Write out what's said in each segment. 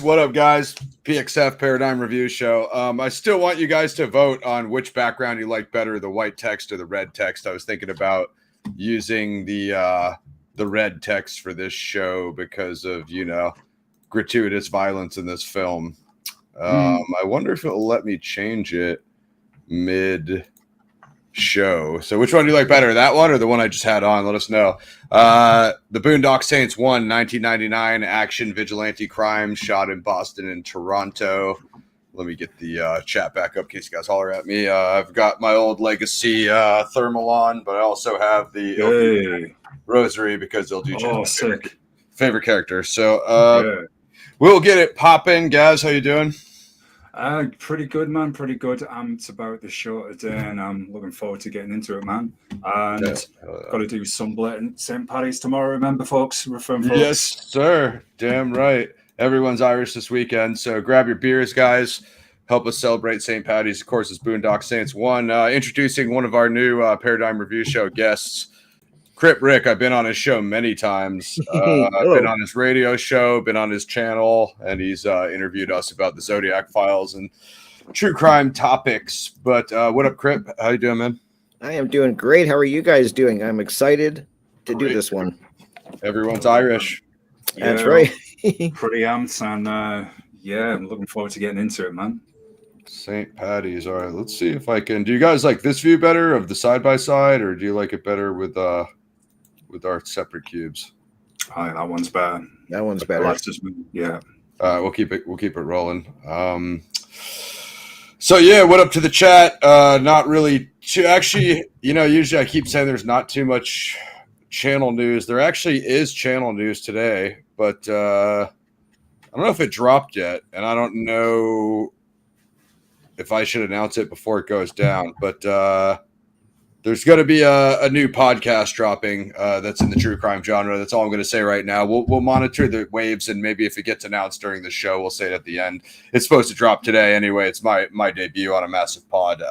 What up, guys? PXF Paradigm Review Show. I still want you guys to vote on which background you like better, the white text or the red text. I was thinking about using the red text for this show because of, gratuitous violence in this film. I wonder if it'll let me change it mid-show. So which one do you like better, that one or the one I just had on? Let us know. The Boondock Saints 1, 1999 action vigilante crime shot in Boston and Toronto. Let me get the chat back up in case you guys holler at me. I've got my old legacy thermal on, but I also have the rosary because they'll do favorite character. So we'll get it popping. Gaz, how you doing? Pretty good, man. Pretty good. It's about the show today, and I'm looking forward to getting into it, man. And got to do some blatant St. Paddy's tomorrow. Remember, folks? Yes, sir. Damn right. Everyone's Irish this weekend, so grab your beers, guys. Help us celebrate St. Paddy's. Of course, it's Boondock Saints 1. Introducing one of our new Paradigm Review Show guests, Crip Rick. I've been on his show many times. I've been on his radio show, been on his channel, and he's interviewed us about the Zodiac Files and true crime topics. But what up, Crip? How you doing, man? I am doing great. How are you guys doing? I'm excited to do this one. Everyone's Irish. That's right. Pretty amped, and I'm looking forward to getting into it, man. St. Paddy's. All right, let's see if I can. Do you guys like this view better of the side by side, or do you like it better with our separate cubes? That one's better. That one's better. Yeah. We'll keep it rolling. So yeah, what up to the chat? Not really. Actually, usually I keep saying there's not too much channel news. There actually is channel news today, but I don't know if it dropped yet, and I don't know if I should announce it before it goes down. But there's going to be a new podcast dropping that's in the true crime genre. That's all I'm going to say right now. We'll monitor the waves, and maybe if it gets announced during the show, we'll say it at the end. It's supposed to drop today anyway. It's my debut on a massive pod.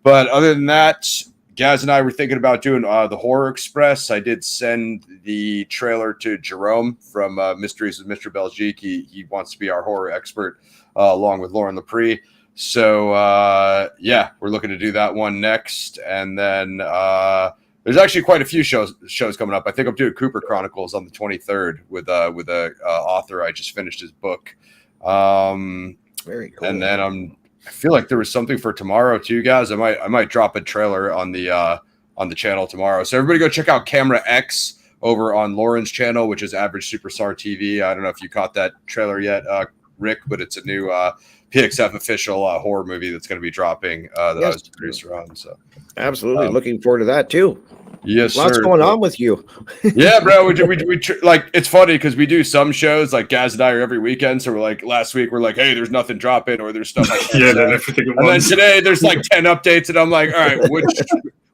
But other than that, Gaz and I were thinking about doing the Horror Express. I did send the trailer to Jerome from Mysteries with Mr. Belgique. He wants to be our horror expert along with Lauren Lepre. So, we're looking to do that one next. And then there's actually quite a few shows coming up. I think I'm doing Cooper Chronicles on the 23rd with a author. I just finished his book. Very cool. And then I feel like there was something for tomorrow too, guys. I might drop a trailer on the channel tomorrow. So everybody go check out Camera X over on Lauren's channel, which is Average Superstar TV. I don't know if you caught that trailer yet, Rick, but it's a new PXF official horror movie that's going to be dropping that I was the producer on. So absolutely looking forward to that too. Yes, lots going on with you. Yeah, bro. We like, it's funny because we do some shows like Gaz and I are every weekend. So we're like, last week we're like, hey, there's nothing dropping, or there's stuff. Then and then today there's like 10 updates, and I'm like, all right,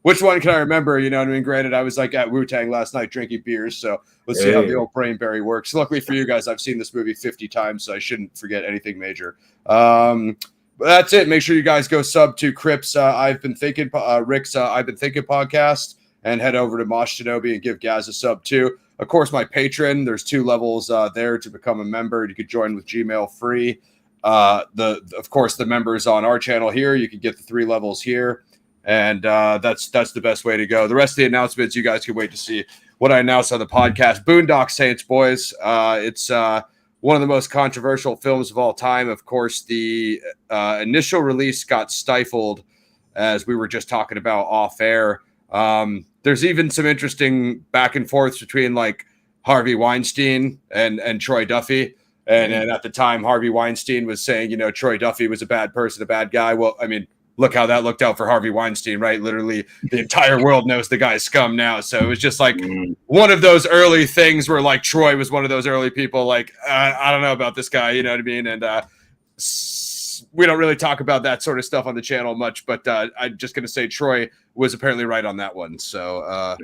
which one can I remember? You know what I mean? Granted, I was like at Wu-Tang last night drinking beers, so let's see how the old brainberry works. Luckily for you guys, I've seen this movie 50 times, so I shouldn't forget anything major. But that's it. Make sure you guys go sub to Crip's Rick's I've Been Thinking podcast, and head over to Mosh Shinobi and give Gaz a sub too. Of course, my patron, there's 2 levels there to become a member. You could join with Gmail free. Of course, the members on our channel here, you can get the 3 levels here. And that's the best way to go. The rest of the announcements, you guys can wait to see what I announced on the podcast. Boondock Saints, boys. It's one of the most controversial films of all time. Of course, the initial release got stifled, as we were just talking about off air. There's even some interesting back and forth between like Harvey Weinstein and Troy Duffy. And at the time, Harvey Weinstein was saying, Troy Duffy was a bad person, a bad guy. Well, I mean, look how that looked out for Harvey Weinstein, right? Literally, the entire world knows the guy's scum now. So it was just like one of those early things where like Troy was one of those early people like, I don't know about this guy, you know what I mean? And we don't really talk about that sort of stuff on the channel much, but I'm just going to say Troy was apparently right on that one. So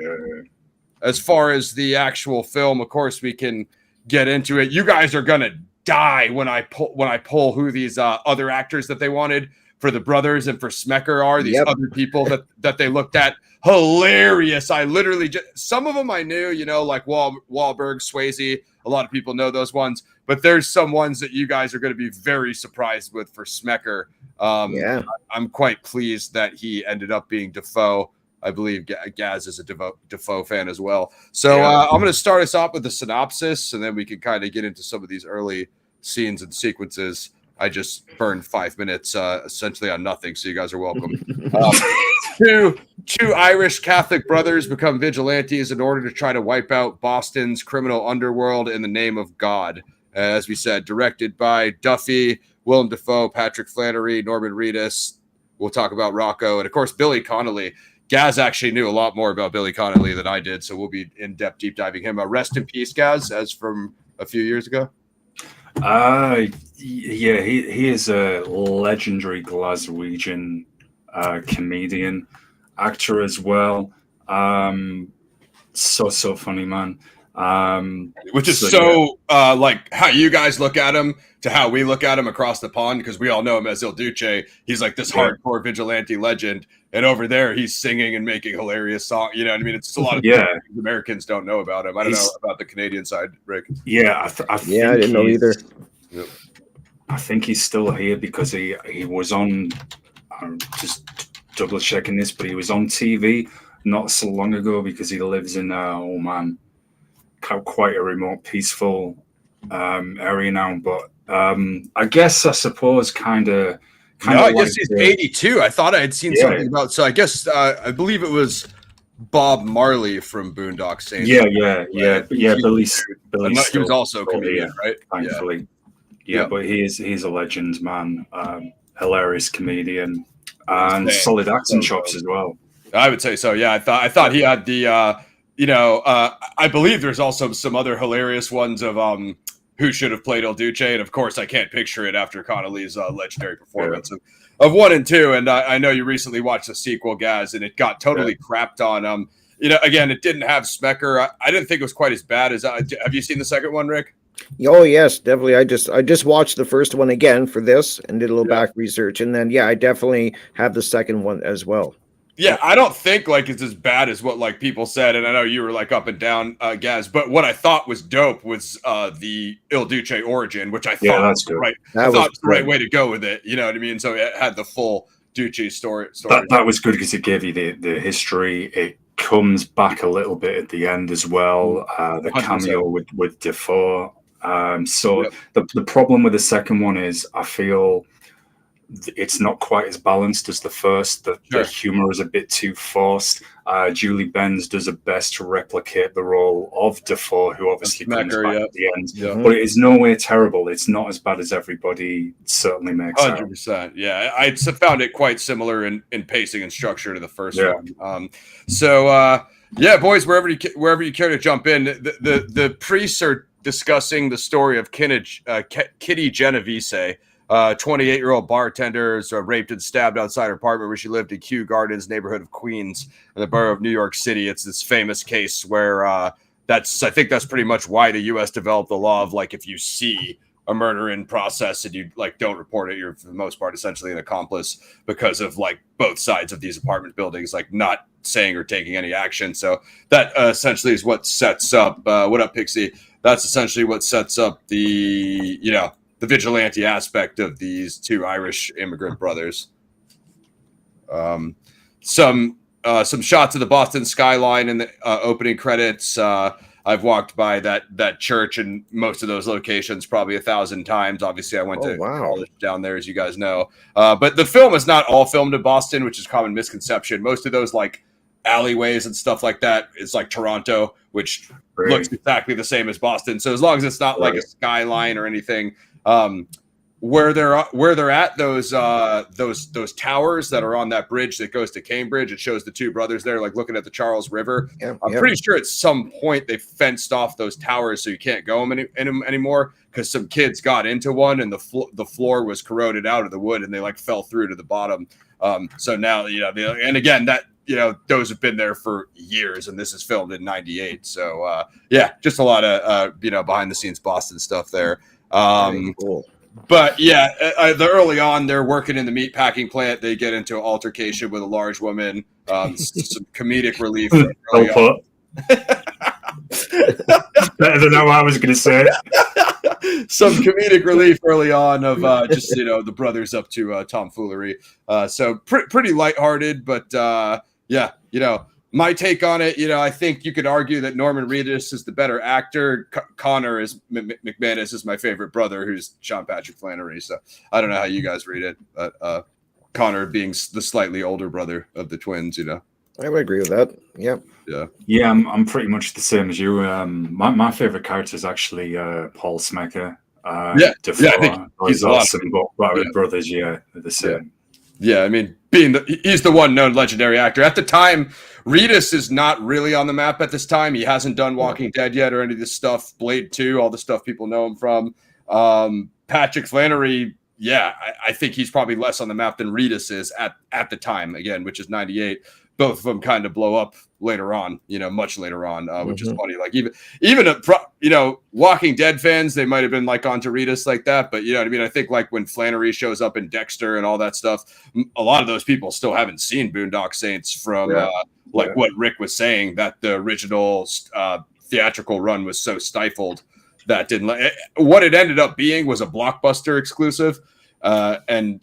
as far as the actual film, of course, we can get into it. You guys are going to die when I pull who these other actors that they wanted for the brothers and for Smecker are, these other people that they looked at. Hilarious. I literally some of them I knew, like Wahlberg, Swayze. A lot of people know those ones. but there's some ones that you guys are going to be very surprised with for Smecker. I'm quite pleased that he ended up being Defoe. I believe Gaz is a Defoe fan as well. So I'm going to start us off with the synopsis, and then we can kind of get into some of these early scenes and sequences. I just burned 5 minutes essentially on nothing, so you guys are welcome. Two Irish Catholic brothers become vigilantes in order to try to wipe out Boston's criminal underworld in the name of God. As we said, directed by Duffy, Willem Dafoe, Patrick Flannery, Norman Reedus. We'll talk about Rocco, and of course, Billy Connolly. Gaz actually knew a lot more about Billy Connolly than I did, so we'll be in-depth deep diving him. Rest in peace, Gaz, as from a few years ago. He is a legendary Glaswegian comedian, actor as well. So funny, man. Which is like how you guys look at him to how we look at him across the pond, because we all know him as Il Duce. He's like this hardcore vigilante legend, and over there he's singing and making hilarious songs. You know what I mean? It's a lot of things Americans don't know about him. I don't know about the Canadian side, Rick. Yeah, I didn't know either. Yep. I think he's still here because he was on. I'm just double checking this, but he was on TV not so long ago because he lives in quite a remote, peaceful area now. But I suppose kind of. No, I guess he's 82. I thought I had seen something about. So I guess I believe it was Bob Marley from Boondock Saints. Billy. He was also a comedian, right? Thankfully, but he's a legend, man. Hilarious comedian and solid acting chops as well. I would say so. Yeah, I thought he had the. I believe there's also some other hilarious ones of who should have played Il Duce, and of course I can't picture it after Connolly's legendary performance of 1 and 2. And I know you recently watched the sequel, Gaz, and it got totally crapped on. Again, it didn't have Smecker. I didn't think it was quite as bad as. Have you seen the second one, Rick? Oh yes, definitely. I just watched the first one again for this and did a little back research, and then I definitely have the second one as well. Yeah, I don't think it's as bad as what people said, and I know you were up and down, Gaz. But what I thought was dope was the Il Duce origin, which I thought was right. I thought was the right way to go with it. You know what I mean? So it had the full Duce story. That was good because it gave you the history. It comes back a little bit at the end as well. The 100%. Cameo with Defoe. The problem with the second one is I feel it's not quite as balanced as the first. The humor is a bit too forced. Julie Benz does her best to replicate the role of Defoe, who obviously comes back at the end. Yeah. But it is no way terrible. It's not as bad as everybody certainly makes 100%. Out. Yeah, I found it quite similar in pacing and structure to the first one. Boys, wherever you care to jump in, the priests are discussing the story of Kitty Genovese. 28-year-old bartender is raped and stabbed outside her apartment where she lived in Kew Gardens, neighborhood of Queens, in the borough of New York City. It's this famous case where I think that's pretty much why the U.S. developed the law of if you see a murder in process and you don't report it, you're for the most part essentially an accomplice because of both sides of these apartment buildings not saying or taking any action. So that essentially is what sets up. What up, Pixie? That's essentially what sets up the the vigilante aspect of these two Irish immigrant brothers. Some shots of the Boston skyline in the opening credits. I've walked by that church and most of those locations probably 1,000 times. Obviously, I went to college down there, as you guys know. But the film is not all filmed in Boston, which is a common misconception. Most of those alleyways and stuff like that is Toronto, which looks exactly the same as Boston. So as long as it's not a skyline or anything. Where they're at, those towers that are on that bridge that goes to Cambridge, it shows the two brothers there looking at the Charles River. I'm pretty sure at some point they fenced off those towers so you can't go in them anymore because some kids got into one and the floor was corroded out of the wood and they fell through to the bottom. So now and again that those have been there for years, and this is filmed in '98. So just a lot of behind the scenes Boston stuff there. Cool. But the early on, they're working in the meat packing plant. They get into an altercation with a large woman. Some comedic relief. Better than what I was going to say. some comedic relief early on of just the brothers up to tomfoolery. So pretty lighthearted, but yeah, my take on it, I think you could argue that Norman Reedus is the better actor. Connor is MacManus is my favorite brother, who's Sean Patrick Flannery. So I don't know how you guys read it, but Connor being the slightly older brother of the twins, I would agree with that. Yeah. I'm pretty much the same as you. My favorite character is actually Paul Smecker. I think he's awesome. But with brothers, they're the same. Yeah, I mean, he's the one known legendary actor at the time. Reedus is not really on the map at this time. He hasn't done Walking Dead yet or any of this stuff. Blade 2, all the stuff people know him from. Patrick Flannery, I think he's probably less on the map than Reedus is at the time, again, which is 98. Both of them kind of blow up later on, much later on, which is funny. Like even Walking Dead fans, they might have been like onto Reedus like that, but you know what I mean? I think like when Flannery shows up in Dexter and all that stuff, a lot of those people still haven't seen Boondock Saints from what Rick was saying, that the original theatrical run was so stifled that what it ended up being was a Blockbuster exclusive. And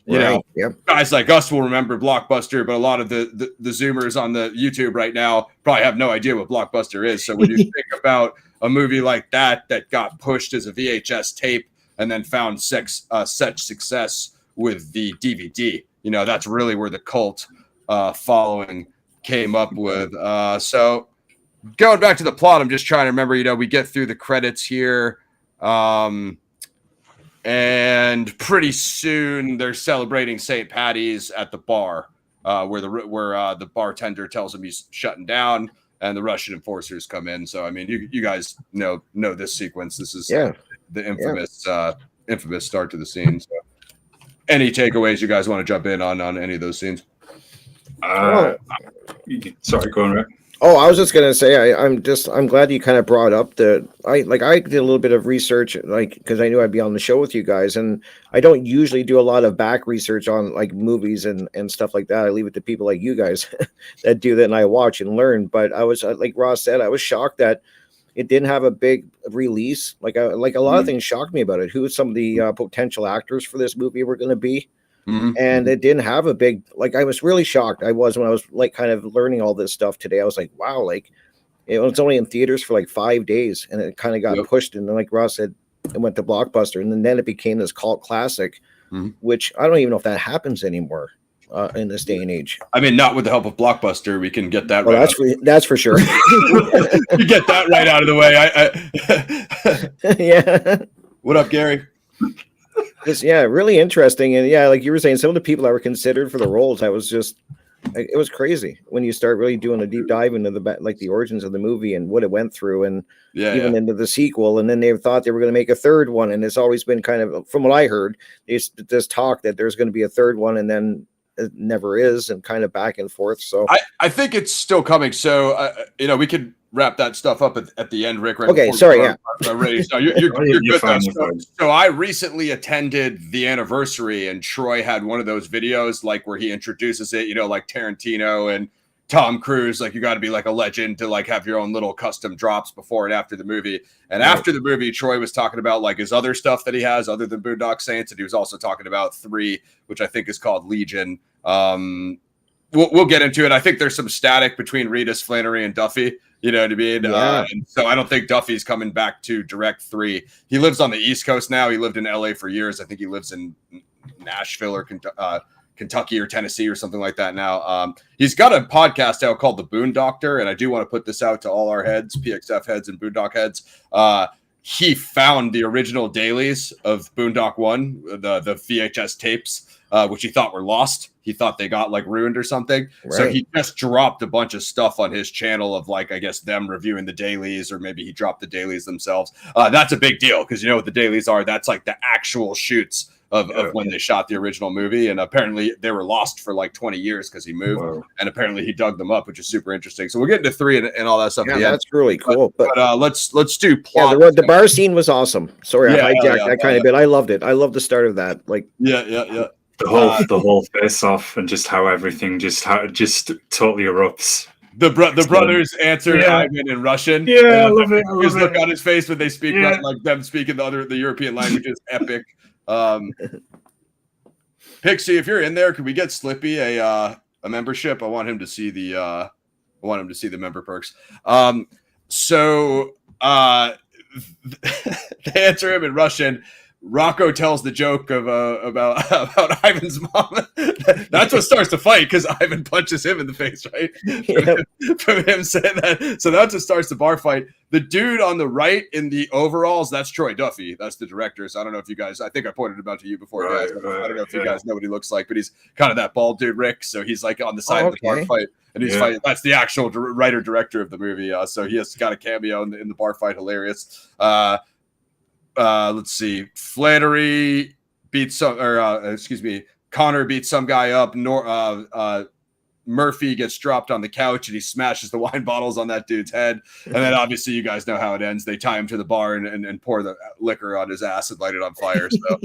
guys like us will remember Blockbuster, but a lot of the Zoomers on the YouTube right now probably have no idea what Blockbuster is. So when you think about a movie like that got pushed as a VHS tape and then found such success with the DVD, that's really where the cult following came up with. So going back to the plot, I'm just trying to remember, we get through the credits here. And pretty soon they're celebrating St. Patty's at the bar, where the bartender tells him he's shutting down, and the Russian enforcers come in. So I mean, you guys know this sequence. This is the infamous start to the scene. So, any takeaways you guys want to jump in on any of those scenes? Sorry, go on, Rick. Oh, I was just gonna say I'm glad you kind of brought up I did a little bit of research, because I knew I'd be on the show with you guys, and I don't usually do a lot of back research on like movies and stuff like that. I leave it to people like you guys that do that, and I watch and learn. But I was like Ross said, I was shocked that it didn't have a big release. Like a lot of things shocked me about it. Who some of the potential actors for this movie were going to be. And it didn't have a big, I was really shocked. I was when I was kind of learning all this stuff today. I was like, wow, it was only in theaters for 5 days, and it kind of got pushed. And then, like Ross said, it went to Blockbuster, and then it became this cult classic, which I don't even know if that happens anymore in this day and age. I mean, not with the help of Blockbuster, we can get that. That's for sure. You get that right out of the way. Yeah. What up, Gary? It's really interesting, and like you were saying, some of the people that were considered for the roles, it was crazy when you start really doing a deep dive into the origins of the movie and what it went through, and into the sequel. And then they thought they were going to make a third one, and it's always been kind of, from what I heard, this talk that there's going to be a third one, and then it never is, and kind of back and forth. So I think it's still coming. So we could wrap that stuff up at the end, Rick. Right? Okay, sorry. Ready. So you're good. Fine, so I recently attended the anniversary, and Troy had one of those videos where he introduces it. Like Tarantino and Tom Cruise. You got to be a legend to have your own little custom drops before and after the movie. And after the movie, Troy was talking about his other stuff that he has other than Boondock Saints, and he was also talking about 3, which I think is called Legion. We'll get into it. I think there's some static between Reedus, Flannery, and Duffy. You know what I mean? Yeah. And so I don't think Duffy's coming back to direct 3. He lives on the East Coast now. He lived in LA for years. I think he lives in Nashville or Kentucky or Tennessee or something like that now. He's got a podcast out called The Boondoctor, and I do want to put this out to all our heads, PXF heads and Boondock heads. He found the original dailies of Boondock 1, the VHS tapes, which he thought were lost. He thought they got ruined or something. Right. So he just dropped a bunch of stuff on his channel of I guess them reviewing the dailies, or maybe he dropped the dailies themselves. That's a big deal, because you know what the dailies are. That's the actual shoots of when they shot the original movie. And apparently they were lost for 20 years because he moved. Whoa. And apparently he dug them up, which is super interesting. So we'll get into 3 and all that stuff. Yeah, that's really cool. But let's do plot. Yeah, the bar scene was awesome. Sorry, I hijacked that kind of bit. I loved it. I love the start of that. The whole face off, and just how everything just totally erupts. The brothers answer Ivan in Russian. Yeah, I love it. His look on his face when they speak, like them speaking the European language is epic. Pixie, if you're in there, could we get Slippy a membership? I want him to see the member perks. They answer him in Russian. Rocco tells the joke of about Ivan's mom. That's what starts the fight because Ivan punches him in the face, right? From him saying that. So that's what starts the bar fight. The dude on the right in the overalls, that's Troy Duffy. That's the director. So I don't know if you guys, I think I pointed him out to you before, guys. I don't know if you guys know what he looks like, but he's kind of that bald dude, Rick. So he's like on the side of the bar fight. And he's fighting. That's the actual writer director of the movie. So he has got a cameo in the bar fight. Hilarious. Let's see. Flannery beats Connor beats some guy up. Murphy gets dropped on the couch and he smashes the wine bottles on that dude's head. And then obviously you guys know how it ends. They tie him to the bar and pour the liquor on his ass and light it on fire. So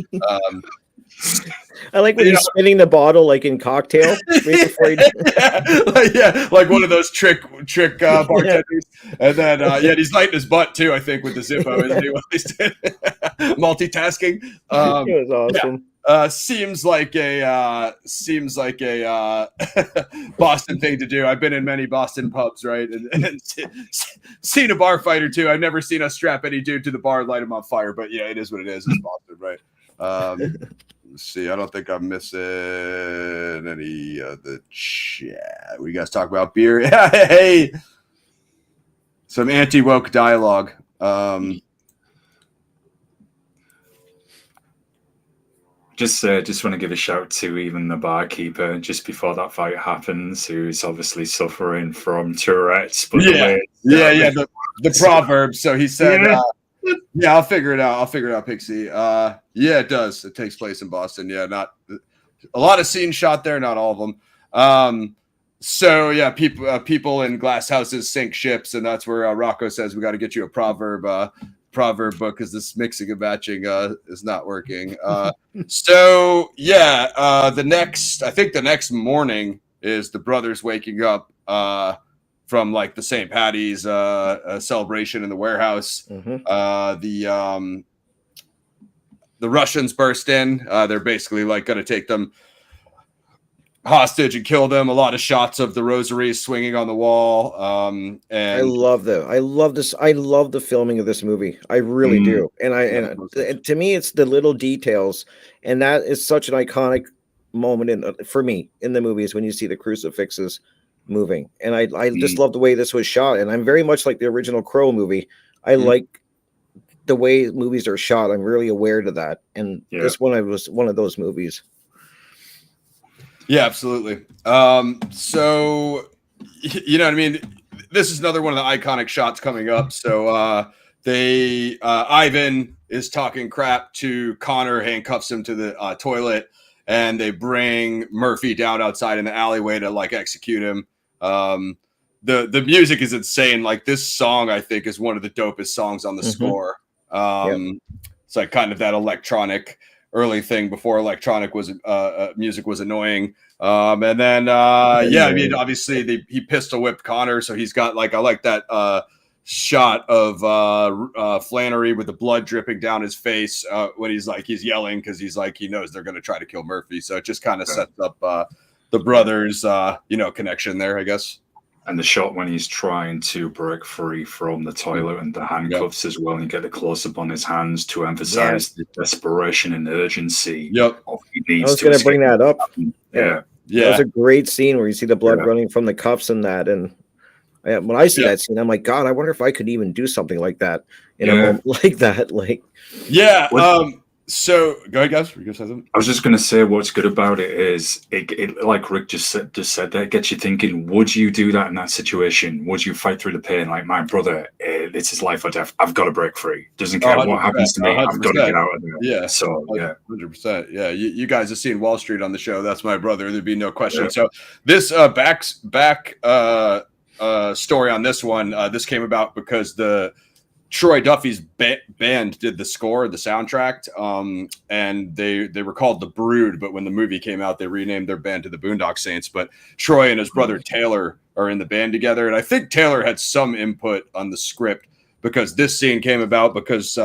I like when he's spinning the bottle like in Cocktail. Right before like one of those trick bartenders. And then he's lighting his butt too, I think, with the Zippo, isn't he? Multitasking. It was awesome. Seems like a Boston thing to do. I've been in many Boston pubs, right, and seen a bar fight or two. I've never seen us strap any dude to the bar and light him on fire. But yeah, it is what it is. It's Boston, right? Let's see. I don't think I'm missing any of the chat. We guys talk about beer. Hey, some anti-woke dialogue. Just want to give a shout to even the barkeeper just before that fight happens, who's obviously suffering from Tourette's. But the proverb. So he said, I'll figure it out, Pixie. Yeah, it does. It takes place in Boston. Yeah, not a lot of scenes shot there, not all of them. People in glass houses sink ships, and that's where Rocco says we got to get you a proverb book because this mixing and matching is not working. The next morning is the brothers waking up from like the St. Patty's celebration in the warehouse. The Russians burst in. They're basically like going to take them hostage and kill them. A lot of shots of the rosaries swinging on the wall. And I love that. I love this. I love the filming of this movie. I really do. And to me, it's the little details, and that is such an iconic moment for me in the movies when you see the crucifixes moving. And I just love the way this was shot. And I'm very much like the original Crow movie. I like the way movies are shot. I'm really aware to that. And this one was one of those movies. Yeah, absolutely. So, you know what I mean? This is another one of the iconic shots coming up. So Ivan is talking crap to Connor, handcuffs him to the toilet, and they bring Murphy down outside in the alleyway to like execute him. The music is insane. Like this song, I think, is one of the dopest songs on the score. It's like kind of that electronic early thing before electronic was music was annoying. And then I mean obviously he pistol whipped Connor, so he's got like I like that shot of Flannery with the blood dripping down his face when he's yelling because he's like he knows they're going to try to kill Murphy, so it just kind of sets up the brothers connection there, I guess. And the shot when he's trying to break free from the toilet and the handcuffs as well, and you get the close-up on his hands to emphasize the desperation and urgency. I was going to bring that up. Yeah. That was a great scene where you see the blood running from the cuffs and that. And when I see that scene, I'm like, God, I wonder if I could even do something like that in a moment like that. So go ahead, guys. Were you gonna say something? I was just going to say what's good about it is it like Rick just said that it gets you thinking, would you do that in that situation? Would you fight through the pain? Like my brother, it's his life or death. I've got to break free. Doesn't care what happens to me. 100%. I've got to get out of there. Yeah. So 100%. Yeah. You guys have seen Wall Street on the show. That's my brother. There'd be no question. So this back story on this one, this came about because the Troy Duffy's band did the score, the soundtrack, and they were called The Brood, but when the movie came out, they renamed their band to the Boondock Saints. But Troy and his brother Taylor are in the band together. And I think Taylor had some input on the script because this scene came about because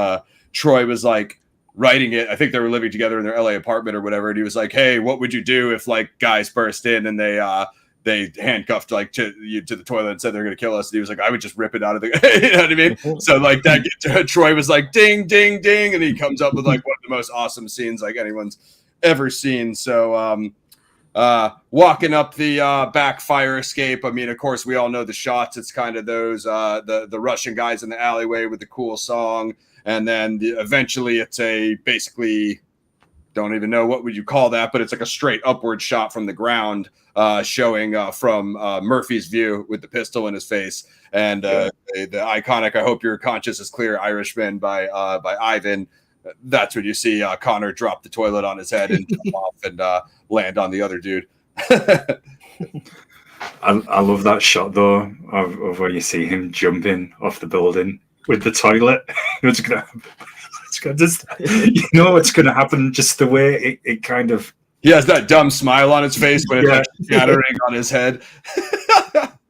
Troy was like writing it. I think they were living together in their LA apartment or whatever. And he was like, hey, what would you do if like guys burst in and they handcuffed like to the toilet and said they're going to kill us? And he was like, I would just rip it out of the, you know what I mean? So like that, Troy was like, ding, ding, ding. And he comes up with like one of the most awesome scenes like anyone's ever seen. So walking up the back fire escape. I mean, of course, we all know the shots. It's kind of those, the Russian guys in the alleyway with the cool song. And then eventually it's basically, don't even know what would you call that, but it's like a straight upward shot from the ground, showing from Murphy's view with the pistol in his face, and the iconic "I hope your conscience is clear" Irishman by Ivan. That's when you see Connor drop the toilet on his head and jump off and land on the other dude. I love that shot though of where you see him jumping off the building with the toilet. It's gonna happen. You know what's going to happen, just the way it kind of... He has that dumb smile on his face when it's like shattering on his head.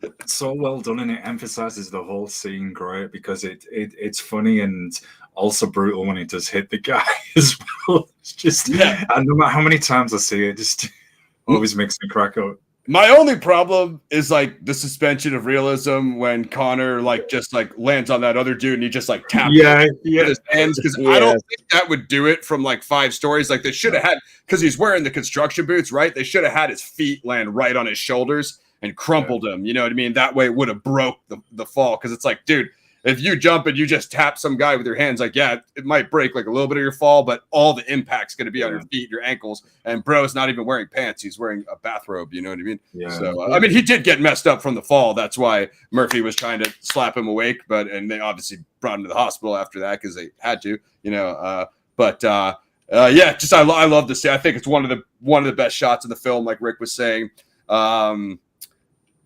It's so well done, and it emphasizes the whole scene great because it's funny and also brutal when it does hit the guy as well. It's just... And no matter how many times I see it, just always makes me crack up. My only problem is like the suspension of realism when Connor like just like lands on that other dude and he just like taps with his hands, because I don't think that would do it from like 5 stories. Like they should have had, because he's wearing the construction boots, right? They should have had his feet land right on his shoulders and crumpled him. You know what I mean? That way it would have broke the fall, because it's like, dude, if you jump and you just tap some guy with your hands, like, yeah, it might break like a little bit of your fall, but all the impact's going to be on your feet, your ankles. And bro's not even wearing pants. He's wearing a bathrobe. You know what I mean? Yeah. So, I mean, he did get messed up from the fall. That's why Murphy was trying to slap him awake. And they obviously brought him to the hospital after that because they had to, you know. Just I love to see. I think it's one of the best shots in the film, like Rick was saying.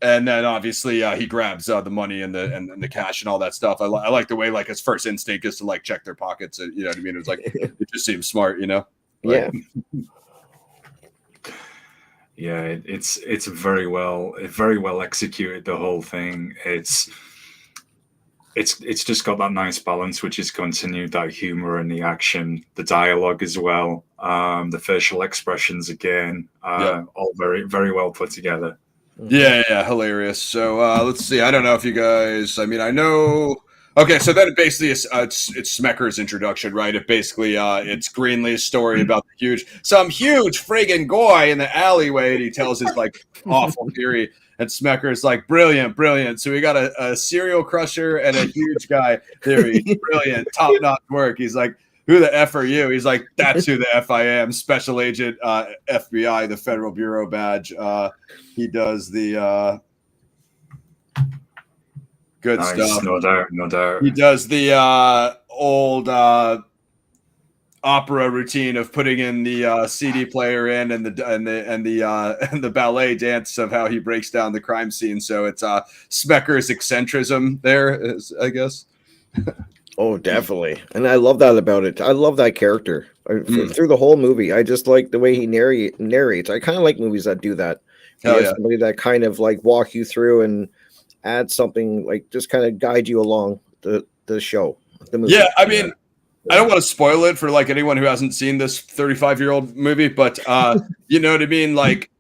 And then obviously he grabs the money and the cash and all that stuff. I like the way like his first instinct is to like check their pockets. You know what I mean? It was like it just seems smart, you know? Yeah. Yeah, it's very well executed, the whole thing. It's just got that nice balance, which is continued, that humor and the action, the dialogue as well, the facial expressions again, all very, very well put together. Yeah, hilarious. So let's see. I don't know if you guys. I mean, I know. Okay, so then it basically is it's Smecker's introduction, right? It basically it's Greenlee's story about some huge friggin' guy in the alleyway, and he tells his like awful theory. And Smecker's like, brilliant. So we got a serial crusher and a huge guy theory. Brilliant, top-notch work. He's like, who the F are you? He's like, that's who the F I am. Special agent, FBI, the Federal Bureau badge. He does the good stuff. No doubt. He does the old opera routine of putting in the CD player in and the ballet dance of how he breaks down the crime scene. So it's Smecker's eccentricism there, I guess. Oh, definitely. And I love that about it. I love that character through the whole movie. I just like the way he narrates. I kind of like movies that do that. Somebody that kind of like walk you through and add something, like just kind of guide you along the show. The movie. Yeah, I mean, I don't want to spoil it for like anyone who hasn't seen this 35-year-old movie, but you know what I mean? Like,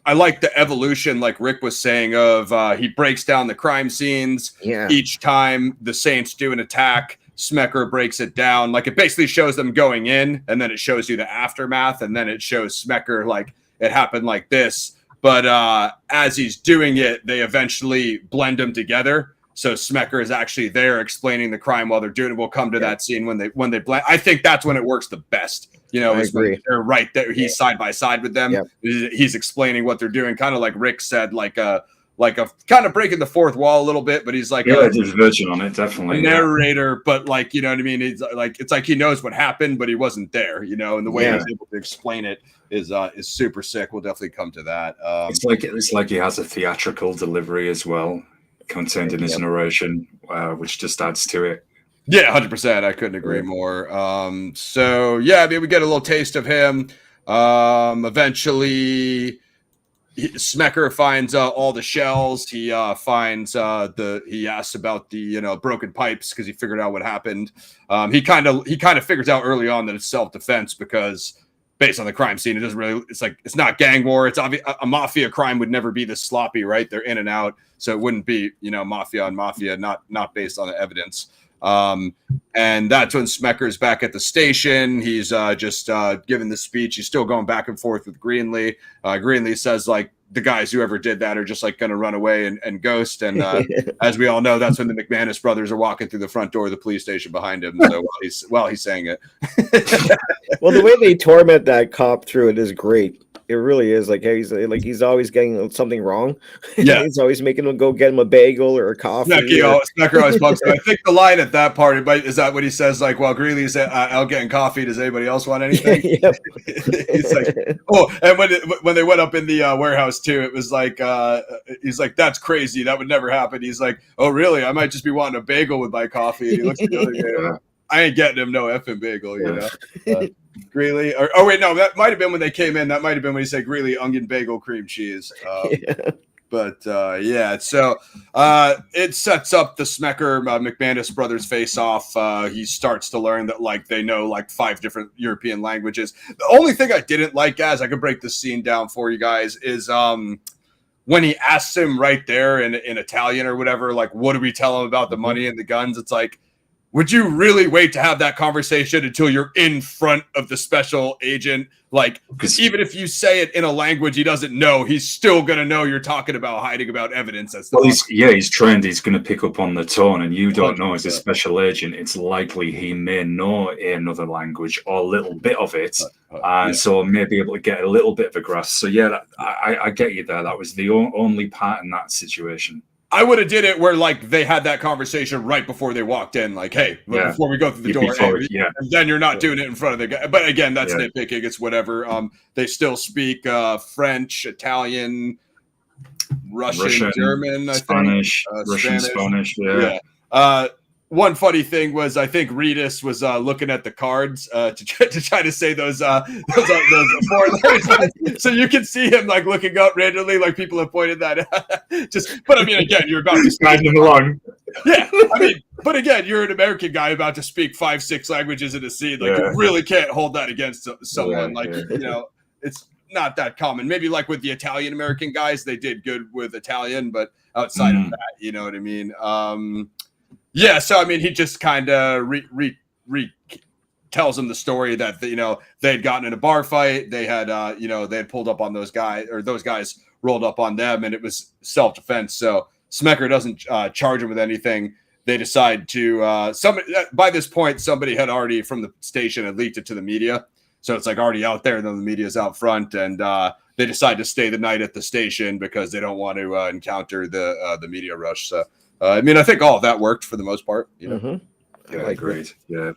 I like the evolution, like Rick was saying, of he breaks down the crime scenes. Yeah. Each time the Saints do an attack, Smecker breaks it down. Like, it basically shows them going in, and then it shows you the aftermath, and then it shows Smecker like it happened like this. But as he's doing it, they eventually blend them together. So Smecker is actually there explaining the crime while they're doing it. We'll come to that scene when they blend. I think that's when it works the best. You know, is when they're right there. He's side by side with them. Yep. He's explaining what they're doing, kind of like Rick said, like a kind of breaking the fourth wall a little bit. But he's like there's version on it, definitely. A narrator, but like, you know what I mean? He's like, it's like he knows what happened, but he wasn't there. You know, and the way he's able to explain it is super sick. We'll definitely come to that. It's like he has a theatrical delivery as well, contained in his narration, which just adds to it. Yeah, 100%. I couldn't agree more. So yeah, I mean, we get a little taste of him. Eventually, Smecker finds all the shells. He finds he asks about the broken pipes because he figured out what happened. He kind of figures out early on that it's self-defense because based on the crime scene, it doesn't really. It's like it's not gang war. It's obvious a mafia crime would never be this sloppy, right? They're in and out, so it wouldn't be mafia on mafia, not based on the evidence. And that's when Smecker's back at the station. He's just giving the speech. He's still going back and forth with Greenlee. Greenlee says like the guys whoever did that are just like going to run away and ghost. And as we all know, that's when the MacManus brothers are walking through the front door of the police station behind him. So while he's saying it. Well, the way they torment that cop through it is great. It really is he's always getting something wrong. Yeah, he's always making him go get him a bagel or a coffee. Smecker always bugs him. I think the line at that part is that what he says, like, "Well, Greeley's out getting coffee. Does anybody else want anything?" He's like, "Oh," and when they went up in the warehouse too, it was like he's like, "That's crazy. That would never happen." He's like, "Oh, really? I might just be wanting a bagel with my coffee." And he looks at the other guy. I ain't getting him no effing bagel, Greeley, oh wait, no, that might have been when they came in. That might have been when he said Greeley onion bagel cream cheese. But so it sets up the Smecker MacManus brothers face off. He starts to learn that like they know like 5 different European languages. The only thing I didn't like, guys, I could break this scene down for you guys, is when he asks him right there in Italian or whatever, like, what do we tell him about the money and the guns? It's like, would you really wait to have that conversation until you're in front of the special agent? Like, even if you say it in a language he doesn't know, he's still going to know you're talking about hiding about evidence. He's trained. He's going to pick up on the tone, and you don't know as a special agent. It's likely he may know another language or a little bit of it, so may be able to get a little bit of a grasp. So yeah, I get you there. That was the only part in that situation. I would have did it where like they had that conversation right before they walked in, like, "Hey, before we go through the door," and then you're not doing it in front of the guy. But again, that's nitpicking. It's whatever. They still speak French, Italian, Russian, German, Spanish, Russian, Spanish. One funny thing was I think Reedus was looking at the cards to try to say those foreign languages. So you can see him like looking up randomly, like people have pointed that out. But I mean, again, you're about to guide them along. Yeah, I mean, but again, you're an American guy about to speak 5-6 languages in a scene. Like, you really can't hold that against someone. It's not that common. Maybe like with the Italian American guys, they did good with Italian, but outside of that, you know what I mean? Yeah, so I mean, he just kind of tells him the story that they had gotten in a bar fight. They had they had pulled up on those guys, or those guys rolled up on them, and it was self-defense. So Smecker doesn't charge him with anything. They decide to by this point somebody had already from the station had leaked it to the media, so it's like already out there, and then the media's out front, and they decide to stay the night at the station because they don't want to encounter the media rush. So. I mean, I think all of that worked for the most part. Yeah, great. Yeah.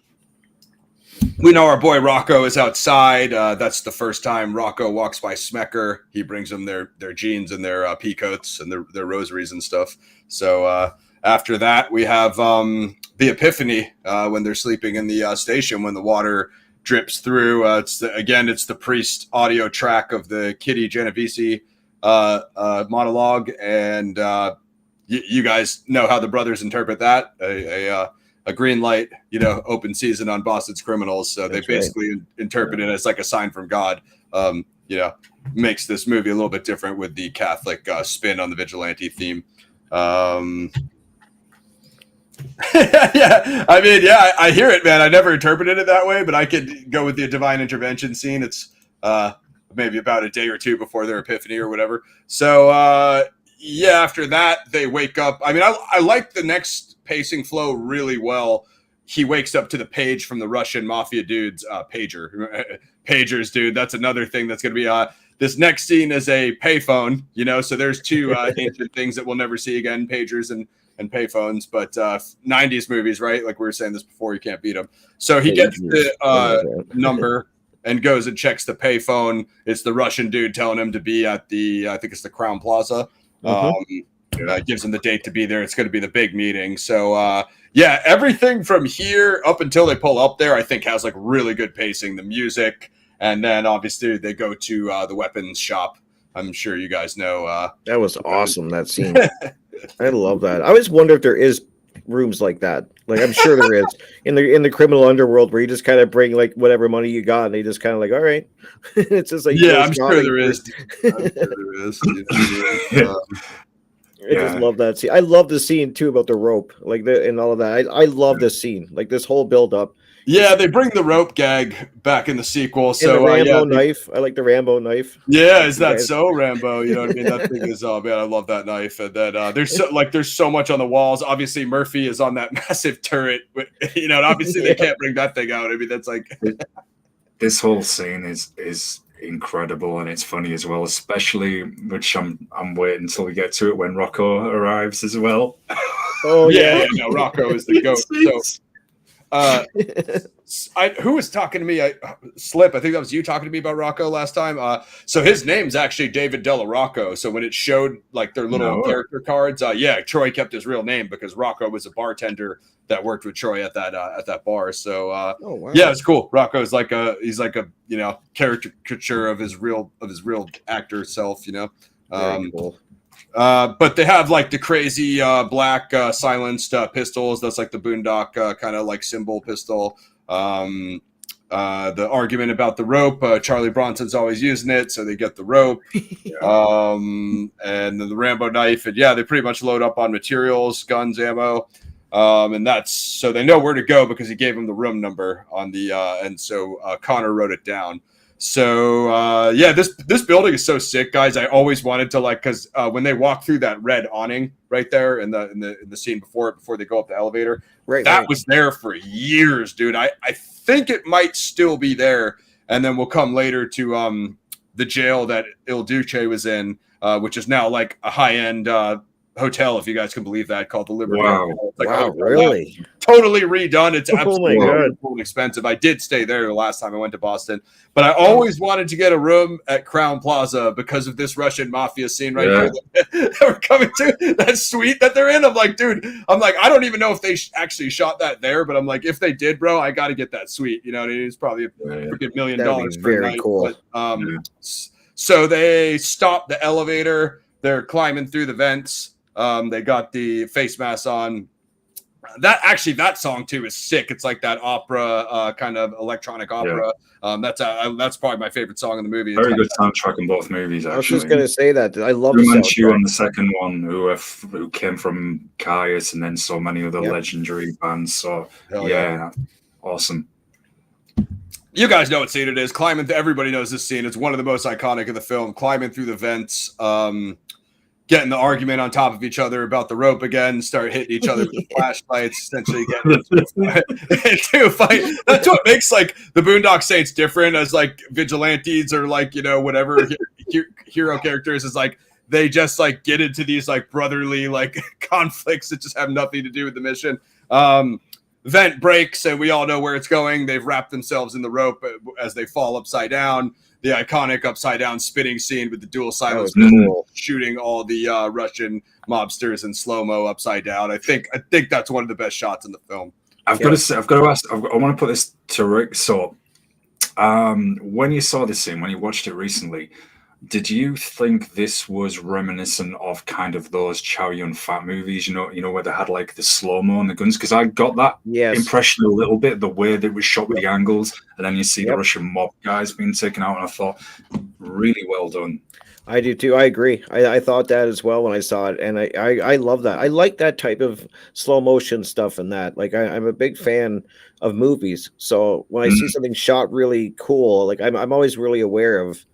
We know our boy Rocco is outside. That's the first time Rocco walks by Smecker. He brings them their jeans and their pea coats and their rosaries and stuff. So after that, we have the epiphany when they're sleeping in the station when the water drips through. It's the priest audio track of the Kitty Genovese monologue, and you guys know how the brothers interpret that. A green light, open season on Boston's criminals. So they basically interpret it as like a sign from God. Makes this movie a little bit different with the Catholic spin on the vigilante theme. I hear it, man. I never interpreted it that way, but I could go with the divine intervention scene. It's maybe about a day or two before their epiphany or whatever. So, after that, they wake up. I mean, I like the next pacing flow really well. He wakes up to the page from the Russian mafia dude's pagers, dude. That's another thing that's going to be this next scene is a payphone, so there's two ancient things that we'll never see again, pagers and payphones, but 90s movies, right? Like we were saying this before, you can't beat them. So he gets the number and goes and checks the payphone. It's the Russian dude telling him to be at I think it's the Crown Plaza. Gives him the date to be there. It's going to be the big meeting. So, everything from here up until they pull up there, I think has like really good pacing, the music. And then obviously they go to the weapons shop I'm sure you guys know. That was awesome, that scene. I love that. I always wonder if there is rooms like that. Like, I'm sure there is in the criminal underworld, where you just kind of bring like whatever money you got, and they just kind of like, all right. It's just like, yeah, I'm sure there is. I'm sure there is. I just love that scene. I love the scene too about the rope, like and all of that. I love this scene, like this whole build up. Yeah, they bring the rope gag back in the sequel. And So the Rambo knife. I like the Rambo knife. Yeah, is that so, Rambo? You know what I mean? That thing is, oh man, I love that knife. And then there's so much on the walls. Obviously, Murphy is on that massive turret. You know, and obviously they can't bring that thing out. I mean, that's like this whole scene is incredible, and it's funny as well, especially which I'm waiting until we get to it when Rocco arrives as well. Oh yeah, no, Rocco is the goat. So who was talking to me? Slip. I think that was you talking to me about Rocco last time. So his name's actually David Della Rocco. So when it showed like their little character cards, Troy kept his real name because Rocco was a bartender that worked with Troy at that bar. So wow. Yeah, it's cool. Rocco's he's like a caricature of his real actor self. You know. Very cool. But they have like the crazy black silenced pistols. That's like the Boondock kind of like symbol pistol. The argument about the rope. Charlie Bronson's always using it, so they get the rope. And then the Rambo knife. And they pretty much load up on materials, guns, ammo. And that's so they know where to go because he gave them the room number on the and so Connor wrote it down. So this building is so sick, guys. I always wanted to because when they walk through that red awning right there in the scene before they go up the elevator, that was there for years, dude. I think it might still be there, and then we'll come later to the jail that Il Duce was in, which is now like a high-end hotel, if you guys can believe that, called the Liberty. Wow, really? Totally redone. It's absolutely cool and expensive. I did stay there the last time I went to Boston, but I always wanted to get a room at Crown Plaza because of this Russian mafia scene right here that we're coming to, that suite that they're in. I'm like, dude, I don't even know if they actually shot that there, but I'm like, if they did, bro, I got to get that suite. You know what I mean? It's probably a freaking $1 million per night. Cool. But, so they stop the elevator. They're climbing through the vents. They got the face mask on. That song too is sick. It's like that opera kind of electronic opera. That's probably my favorite song in the movie. Very good soundtrack in both movies. Actually. I was just gonna say that I love Fu Manchu on the second one, who came from Caius and then so many other legendary bands. So awesome. You guys know what scene it is. Everybody knows this scene. It's one of the most iconic of the film. Climbing through the vents. Getting the argument on top of each other about the rope again, start hitting each other with the flashlights, essentially getting into a fight. That's what makes like the Boondock Saints different as like vigilantes or like, whatever hero characters is like, they just like get into these like brotherly like conflicts that just have nothing to do with the mission. Vent breaks and we all know where it's going. They've wrapped themselves in the rope as they fall upside down. The iconic upside down spinning scene with the dual silence shooting all the Russian mobsters in slow-mo upside down. I think that's one of the best shots in the film. I've got to ask. I want to put this to Rick. So, when you saw this scene, when you watched it recently, did you think this was reminiscent of kind of those Chow Yun-Fat movies? You know where they had like the slow mo and the guns. Because I got that impression a little bit, the way that it was shot with the angles, and then you see the Russian mob guys being taken out, and I thought, really well done. I do too. I agree. I thought that as well when I saw it, and I love that. I like that type of slow motion stuff and that. Like I'm a big fan of movies, so when I see something shot really cool, like I'm always really aware of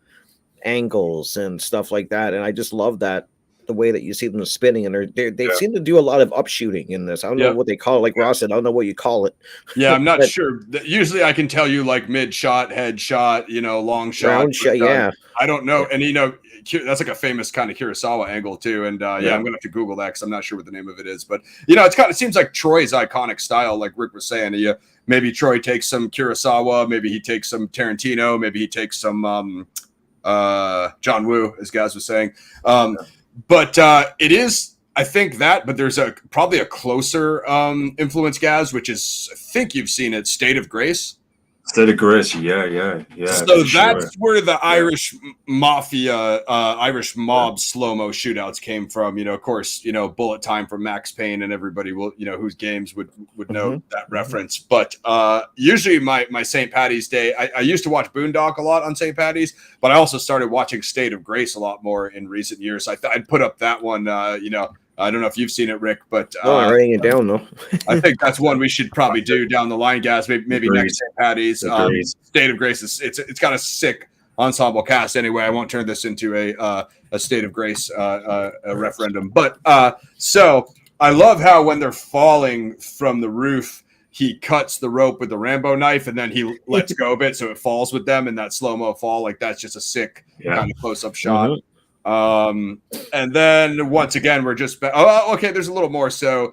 angles and stuff like that, and I just love that the way that you see them spinning, and they seem to do a lot of upshooting in this. I don't know what they call it, like Ross said, I don't know what you call it. I'm not sure. Usually I can tell you like mid shot, head shot, long shot, round shot. I don't know. And that's like a famous kind of Kurosawa angle too, and I'm gonna have to Google that because I'm not sure what the name of it is, but it seems like Troy's iconic style, like Rick was saying. Maybe Troy takes some Kurosawa, maybe he takes some Tarantino, maybe he takes some John Woo, as Gaz was saying. But it is, I think but there's probably a closer influence, Gaz, which is, I think you've seen it, State of Grace. State of Grace, yeah. So that's where the Irish mafia, Irish mob slow-mo shootouts came from. Of course, Bullet Time from Max Payne, and everybody will, whose games would know that reference. But usually my St. Paddy's Day, I used to watch Boondock a lot on St. Paddy's, but I also started watching State of Grace a lot more in recent years. I'd put up that one, I don't know if you've seen it, Rick, but no, I'm writing it down though. I think that's one we should probably do down the line, guys. Maybe next St. Paddy's. State of Grace it's got a sick ensemble cast. Anyway, I won't turn this into a State of Grace a referendum. But so I love how when they're falling from the roof, he cuts the rope with the Rambo knife and then he lets go of it, so it falls with them in that slow-mo fall. Like that's just a sick kind of close-up shot. And then once again we're just okay, there's a little more. So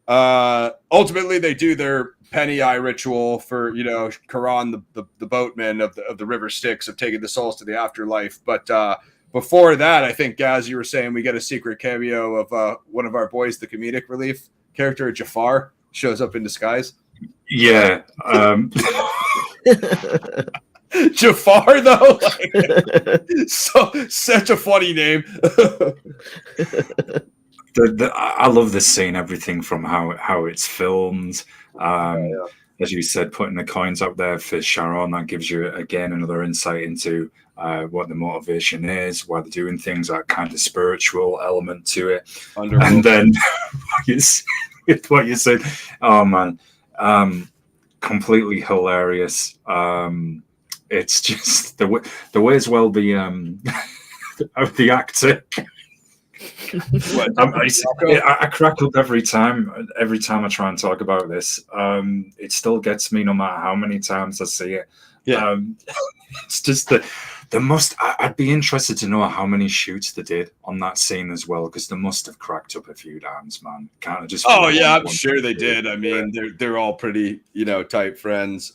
ultimately they do their penny eye ritual for Karan, the boatman of the River Styx, of taking the souls to the afterlife. But before that, I think, Gaz, you were saying we get a secret cameo of one of our boys, the comedic relief character Jafar, shows up in disguise. Jafar, though, such a funny name. I love this scene. Everything from how it's filmed, as you said, putting the coins up there for Sharon, that gives you again another insight into what the motivation is, why they're doing things, that kind of spiritual element to it. And then what you said, oh man, completely hilarious. It's just the way as well the actor. I crack up every time I try and talk about this. It still gets me no matter how many times I see it. It's just the most. I'd be interested to know how many shoots they did on that scene as well, because they must have cracked up a few times, man. Kind of just. Oh yeah, I'm sure they did. I mean, they're all pretty tight friends.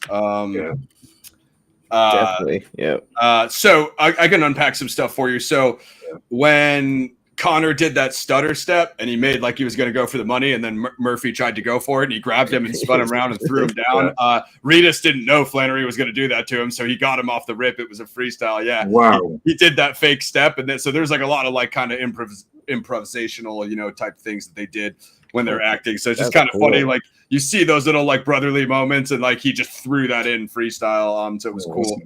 Definitely, yeah. So I can unpack some stuff for you. So when Connor did that stutter step and he made like he was going to go for the money, and then Murphy tried to go for it and he grabbed him and spun him around and threw him down. Reedus didn't know Flannery was going to do that to him, so he got him off the rip. It was a freestyle. Yeah. Wow. He did that fake step, and then so there's like a lot of like kind of improvisational, type things that they did when they're acting. So it's just kind of funny. Like you see those little like brotherly moments, and like he just threw that in freestyle. So it was cool.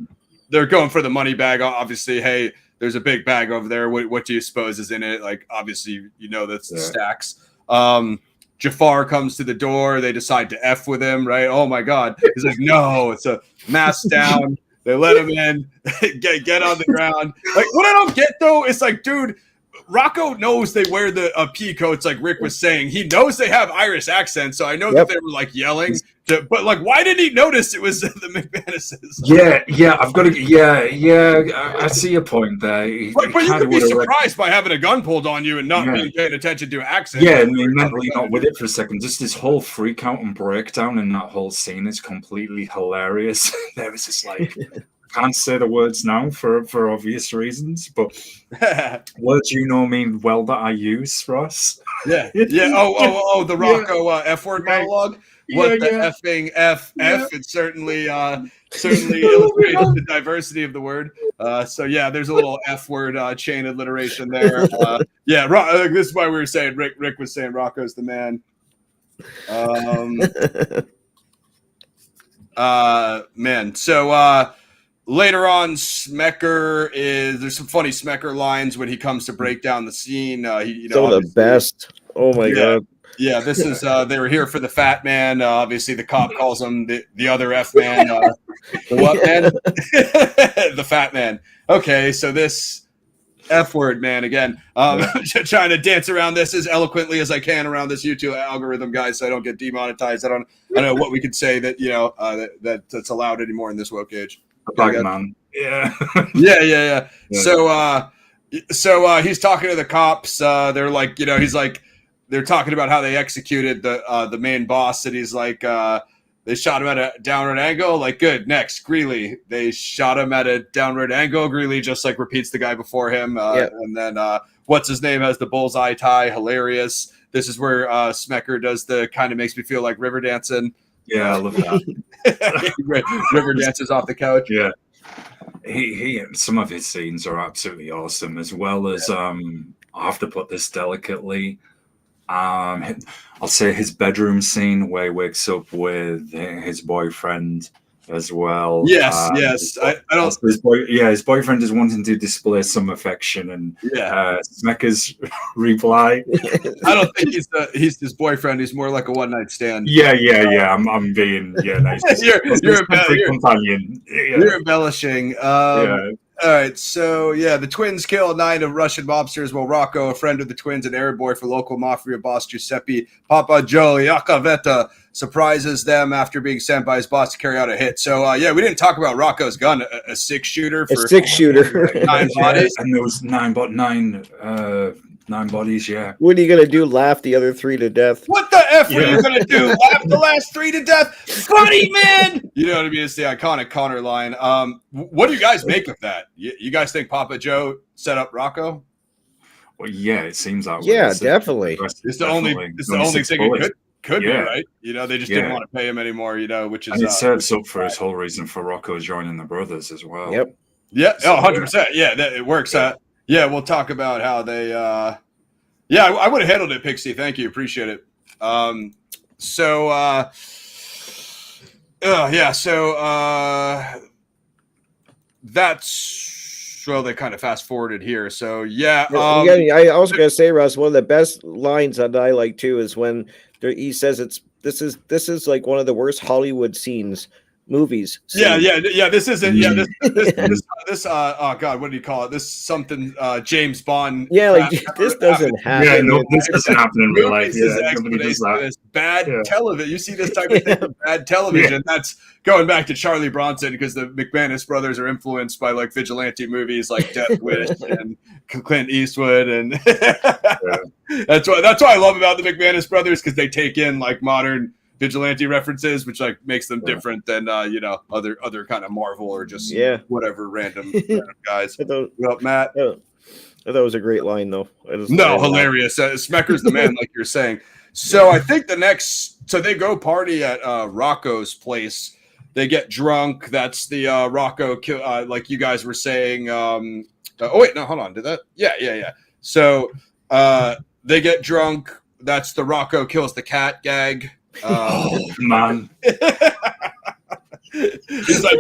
They're going for the money bag. Obviously, hey, there's a big bag over there. What do you suppose is in it? Like, obviously, that's the stacks. Jafar comes to the door. They decide to F with him, right? Oh my God. He's like, no, it's a mask down. They let him in, get on the ground. Like, what I don't get though, is like, dude, Rocco knows they wear the P coats, like Rick was saying. He knows they have Irish accents, so I know that they were like yelling. But like, why didn't he notice it was the MacManuses? I've got to. I see your point there. But you could be surprised by having a gun pulled on you and not being paying attention to accent. Yeah, I mean, mentally not with it for a second. Just this whole freak out and breakdown in that whole scene is completely hilarious. There was just like. Can't say the words now for obvious reasons, but words mean well that I use, Ross. Yeah. Oh, the Rocco F word monologue. What the effing F? It certainly illustrates the diversity of the word. So yeah, there's a little F word chain alliteration there. This is why we were saying Rick was saying Rocco's the man. Man. So later on, there's some funny Smecker lines when he comes to break down the scene. The best. Oh my God. Yeah, this is they were here for the fat man. Obviously, the cop calls him the other F man. The what man? The fat man. Okay, so this F word man again. Trying to dance around this as eloquently as I can around this YouTube algorithm, guys, so I don't get demonetized. I don't know what we could say that that's allowed anymore in this woke age. Man. Yeah. So he's talking to the cops. They're like, he's like, they're talking about how they executed the main boss, and he's like, they shot him at a downward angle. Like, good. Next, Greeley. They shot him at a downward angle. Greeley just like repeats the guy before him. And then what's his name has the bullseye tie. Hilarious. This is where Smecker does the kind of makes me feel like river dancing. Yeah, I love that. River dances off the couch. Yeah. He some of his scenes are absolutely awesome, as well as I have to put this delicately. I'll say his bedroom scene where he wakes up with his boyfriend as well. Yes, yes. I don't. His boyfriend is wanting to display some affection, and Smecker's reply. I don't think he's his boyfriend. He's more like a one-night stand. Yeah. I'm being nice. You're companion. You're embellishing. All right, so the twins kill 9 of Russian mobsters while Rocco, a friend of the twins and errand boy for local mafia boss Giuseppe Papagioliacavetta, surprises them after being sent by his boss to carry out a hit. So we didn't talk about Rocco's gun, a 6-shooter for 9 bodies, and those 9 bodies. Yeah. What are you gonna do? Laugh the other 3 to death? What the F are you gonna do? Laugh the last 3 to death? Funny, man. You know what I mean? It's the iconic Connor line. What do you guys make of that? You guys think Papa Joe set up Rocco? Well, yeah, it seems that way. Yeah, definitely. It's the only thing it could be, right? They just didn't want to pay him anymore, which is... And it serves up for his whole reason for Rocco joining the brothers as well. Yep. Yeah, 100%. Yeah, it works. Yeah. We'll talk about how they... I would have handled it, Pixie. Thank you. Appreciate it. That's... Well, they kind of fast forwarded here. So, I also got to say, Russ, one of the best lines that I like, too, is when he says this is like one of the worst Hollywood movies. This isn't. This oh God, what do you call it? This something James Bond. Yeah, this doesn't happen. Yeah, no, this doesn't happen in real life. Nobody does that. This bad television. You see this type of thing with bad television. That's going back to Charlie Bronson, because the MacManus brothers are influenced by like vigilante movies like Death Wish and Clint Eastwood, and that's why I love about the MacManus brothers, because they take in like modern vigilante references, which like makes them different than other kind of Marvel or just whatever random guys. What up, Matt? I thought it was a great line, though. Hilarious. Smecker's the man, like you're saying. So I think so they go party at Rocco's place. They get drunk. That's the Rocco kill, like you guys were saying. Oh wait, no, hold on. Did that? Yeah. So they get drunk. That's the Rocco kills the cat gag. Man. He's like,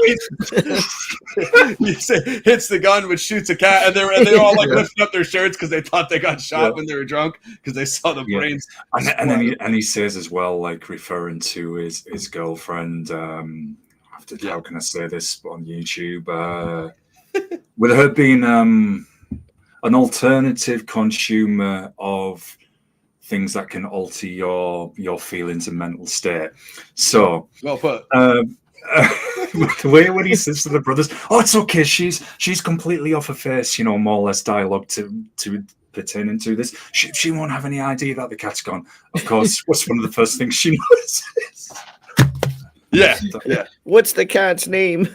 hits the gun, which shoots a cat, and they're all like lifting up their shirts because they thought they got shot when they were drunk, because they saw the brains. And then he says as well, like referring to his girlfriend. How can I say this on YouTube? With her being an alternative consumer of things that can alter your feelings and mental state. So, well put. The way when he says to the brothers, "Oh, it's okay. She's completely off her face." More or less dialogue to pertaining to this. She won't have any idea that the cat's gone. Of course, what's one of the first things she notices? Yeah. What's the cat's name?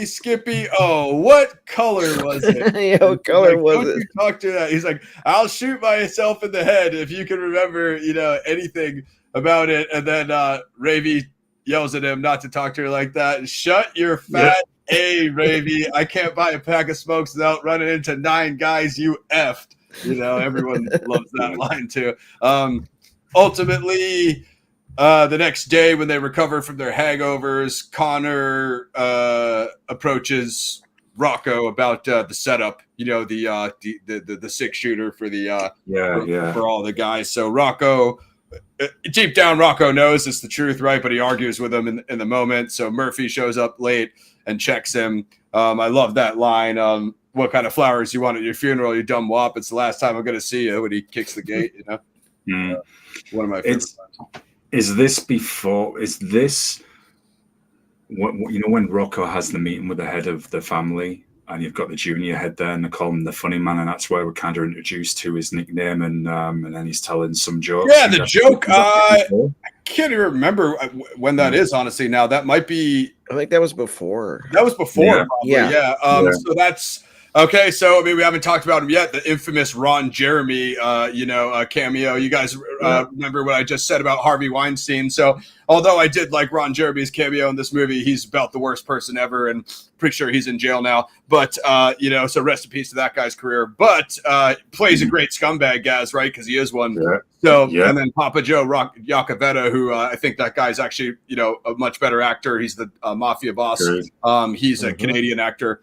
Skippy. Oh, what color was it? What color was it? Talk to that. He's like, I'll shoot myself in the head if you can remember, anything about it. And then Ravy yells at him not to talk to her like that. Shut your fat A, Ravy. I can't buy a pack of smokes without running into 9 guys you effed. Everyone loves that line too. Ultimately, the next day, when they recover from their hangovers, Connor approaches Rocco about the setup. The 6-shooter for the for all the guys. So Rocco, deep down, Rocco knows it's the truth, right? But he argues with him in the moment. So Murphy shows up late and checks him. I love that line. What kind of flowers you want at your funeral, you dumb wop? It's the last time I'm going to see you. When he kicks the gate, one of my favorite lines. Is this when Rocco has the meeting with the head of the family, and you've got the junior head there, and they call him the funny man, and that's where we're kind of introduced to his nickname, and then he's telling some jokes. Yeah, the joke. I can't even remember when that is, honestly. Now that might be. I think that was before. That was before. Yeah. So that's Okay, so I mean, we haven't talked about him yet. The infamous Ron Jeremy, cameo. You guys remember what I just said about Harvey Weinstein? So, although I did like Ron Jeremy's cameo in this movie, he's about the worst person ever, and pretty sure he's in jail now. But so rest in peace to that guy's career. But plays a great scumbag, Gaz, right? Because he is one. Yeah. So, and then Papa Joe Iacovetta, who I think that guy's actually a much better actor. He's the mafia boss. He's a Canadian actor.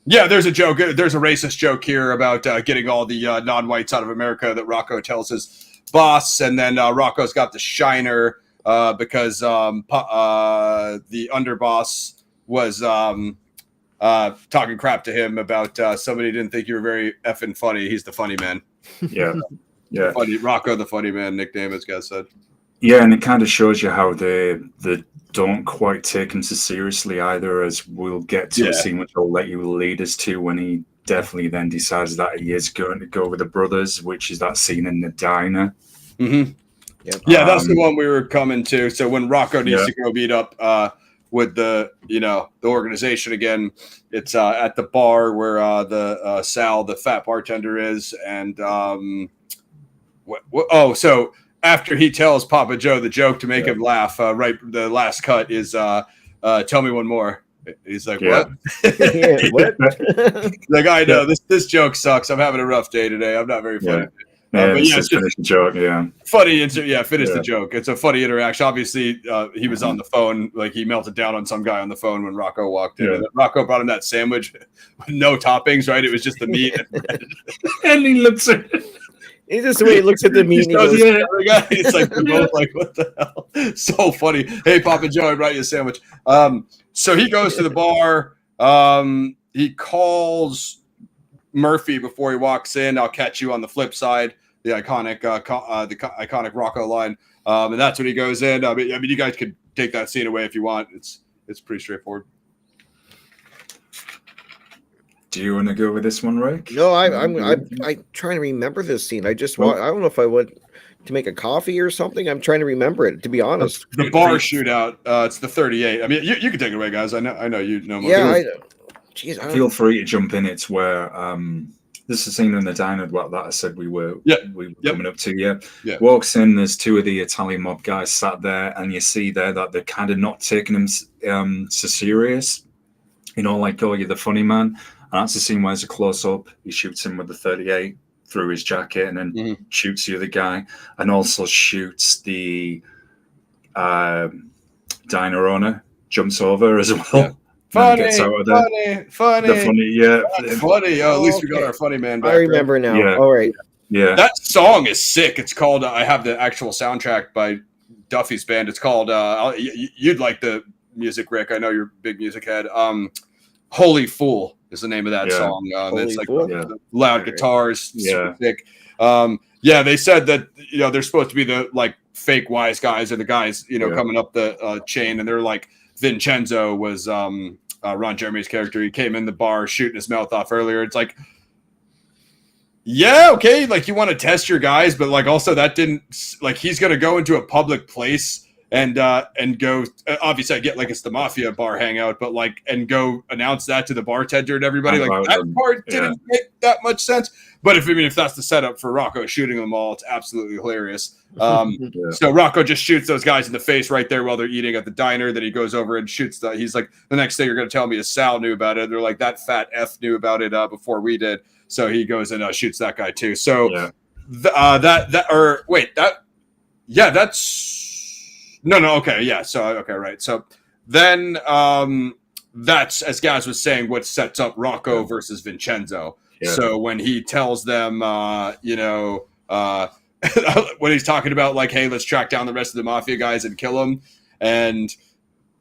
Yeah, there's a joke. There's a racist joke here about getting all the non-whites out of America that Rocco tells his boss, and then Rocco's got the shiner because the underboss was talking crap to him about somebody didn't think you were very effing funny. He's the funny man. Yeah. Rocco, the funny man nickname, as Gaz said. Yeah, and it kind of shows you how they don't quite take him so seriously either, as we'll get to a scene which I'll let you lead us to, when he definitely then decides that he is going to go with the brothers, which is that scene in the diner. Mm-hmm. Yep. Yeah, that's the one we were coming to. So when Rocco needs to go meet up with the organization again, it's at the bar where the Sal, the fat bartender, is, and so after he tells Papa Joe the joke to make him laugh, the last cut is tell me one more. He's like, what? What? Like, I know this joke sucks. I'm having a rough day today. I'm not very funny. But it's finish the joke. Funny. Finish the joke. It's a funny interaction. Obviously, he was on the phone. Like, he melted down on some guy on the phone when Rocco walked in. And Rocco brought him that sandwich with no toppings. Right? It was just the meat. And he looks at it. It's just the way he looks at the meat. It's like, we're both like, what the hell? So funny. Hey, Papa Joe, I brought you a sandwich. So he goes to the bar. He calls Murphy before he walks in. I'll catch you on the flip side. The iconic Rocco line. And that's when he goes in. I mean, you guys could take that scene away if you want. It's pretty straightforward. Do you want to go with this one, Rick? No, I'm trying to remember this scene. I don't know if I went to make a coffee or something. I'm trying to remember it, to be honest. The bar shootout. It's the 38. I mean, you can take it away, guys. I know you know more. Yeah, feel free to jump in. It's where this is a scene in the diner that I said we were coming up to. Yeah. Walks in. There's two of the Italian mob guys sat there, and you see there that they're kind of not taking him so serious. Like, oh, you're the funny man. And that's the scene where there's a close-up. He shoots him with the 38 through his jacket, and then shoots the other guy, and also shoots the diner owner. Jumps over as well. Yeah. Funny. Oh, at least we got our funny man back. I remember now. Yeah. All right. Yeah. That song is sick. It's called. I have the actual soundtrack by Duffy's band. It's called. You'd like the music, Rick. I know you're a big music head. Holy Fool is the name of that song. It's like loud guitars, super thick. They said that they're supposed to be the like fake wise guys or the guys coming up the chain, and they're like Vincenzo was Ron Jeremy's character. He came in the bar shooting his mouth off earlier. It's like, yeah, okay, like you want to test your guys, but like also that didn't like he's gonna go into a public place and go. Obviously, I get like it's the mafia bar hangout, but like and go announce that to the bartender and everybody. Like that part didn't make that much sense. But if that's the setup for Rocco shooting them all, it's absolutely hilarious. So Rocco just shoots those guys in the face right there while they're eating at the diner. Then he goes over and shoots. He's like, the next thing you're going to tell me is Sal knew about it. They're like, that fat F knew about it before we did. So he goes and shoots that guy too. So right. So then that's, as Gaz was saying, what sets up Rocco versus Vincenzo. Yeah. So when he tells them, when he's talking about like, hey, let's track down the rest of the mafia guys and kill them, and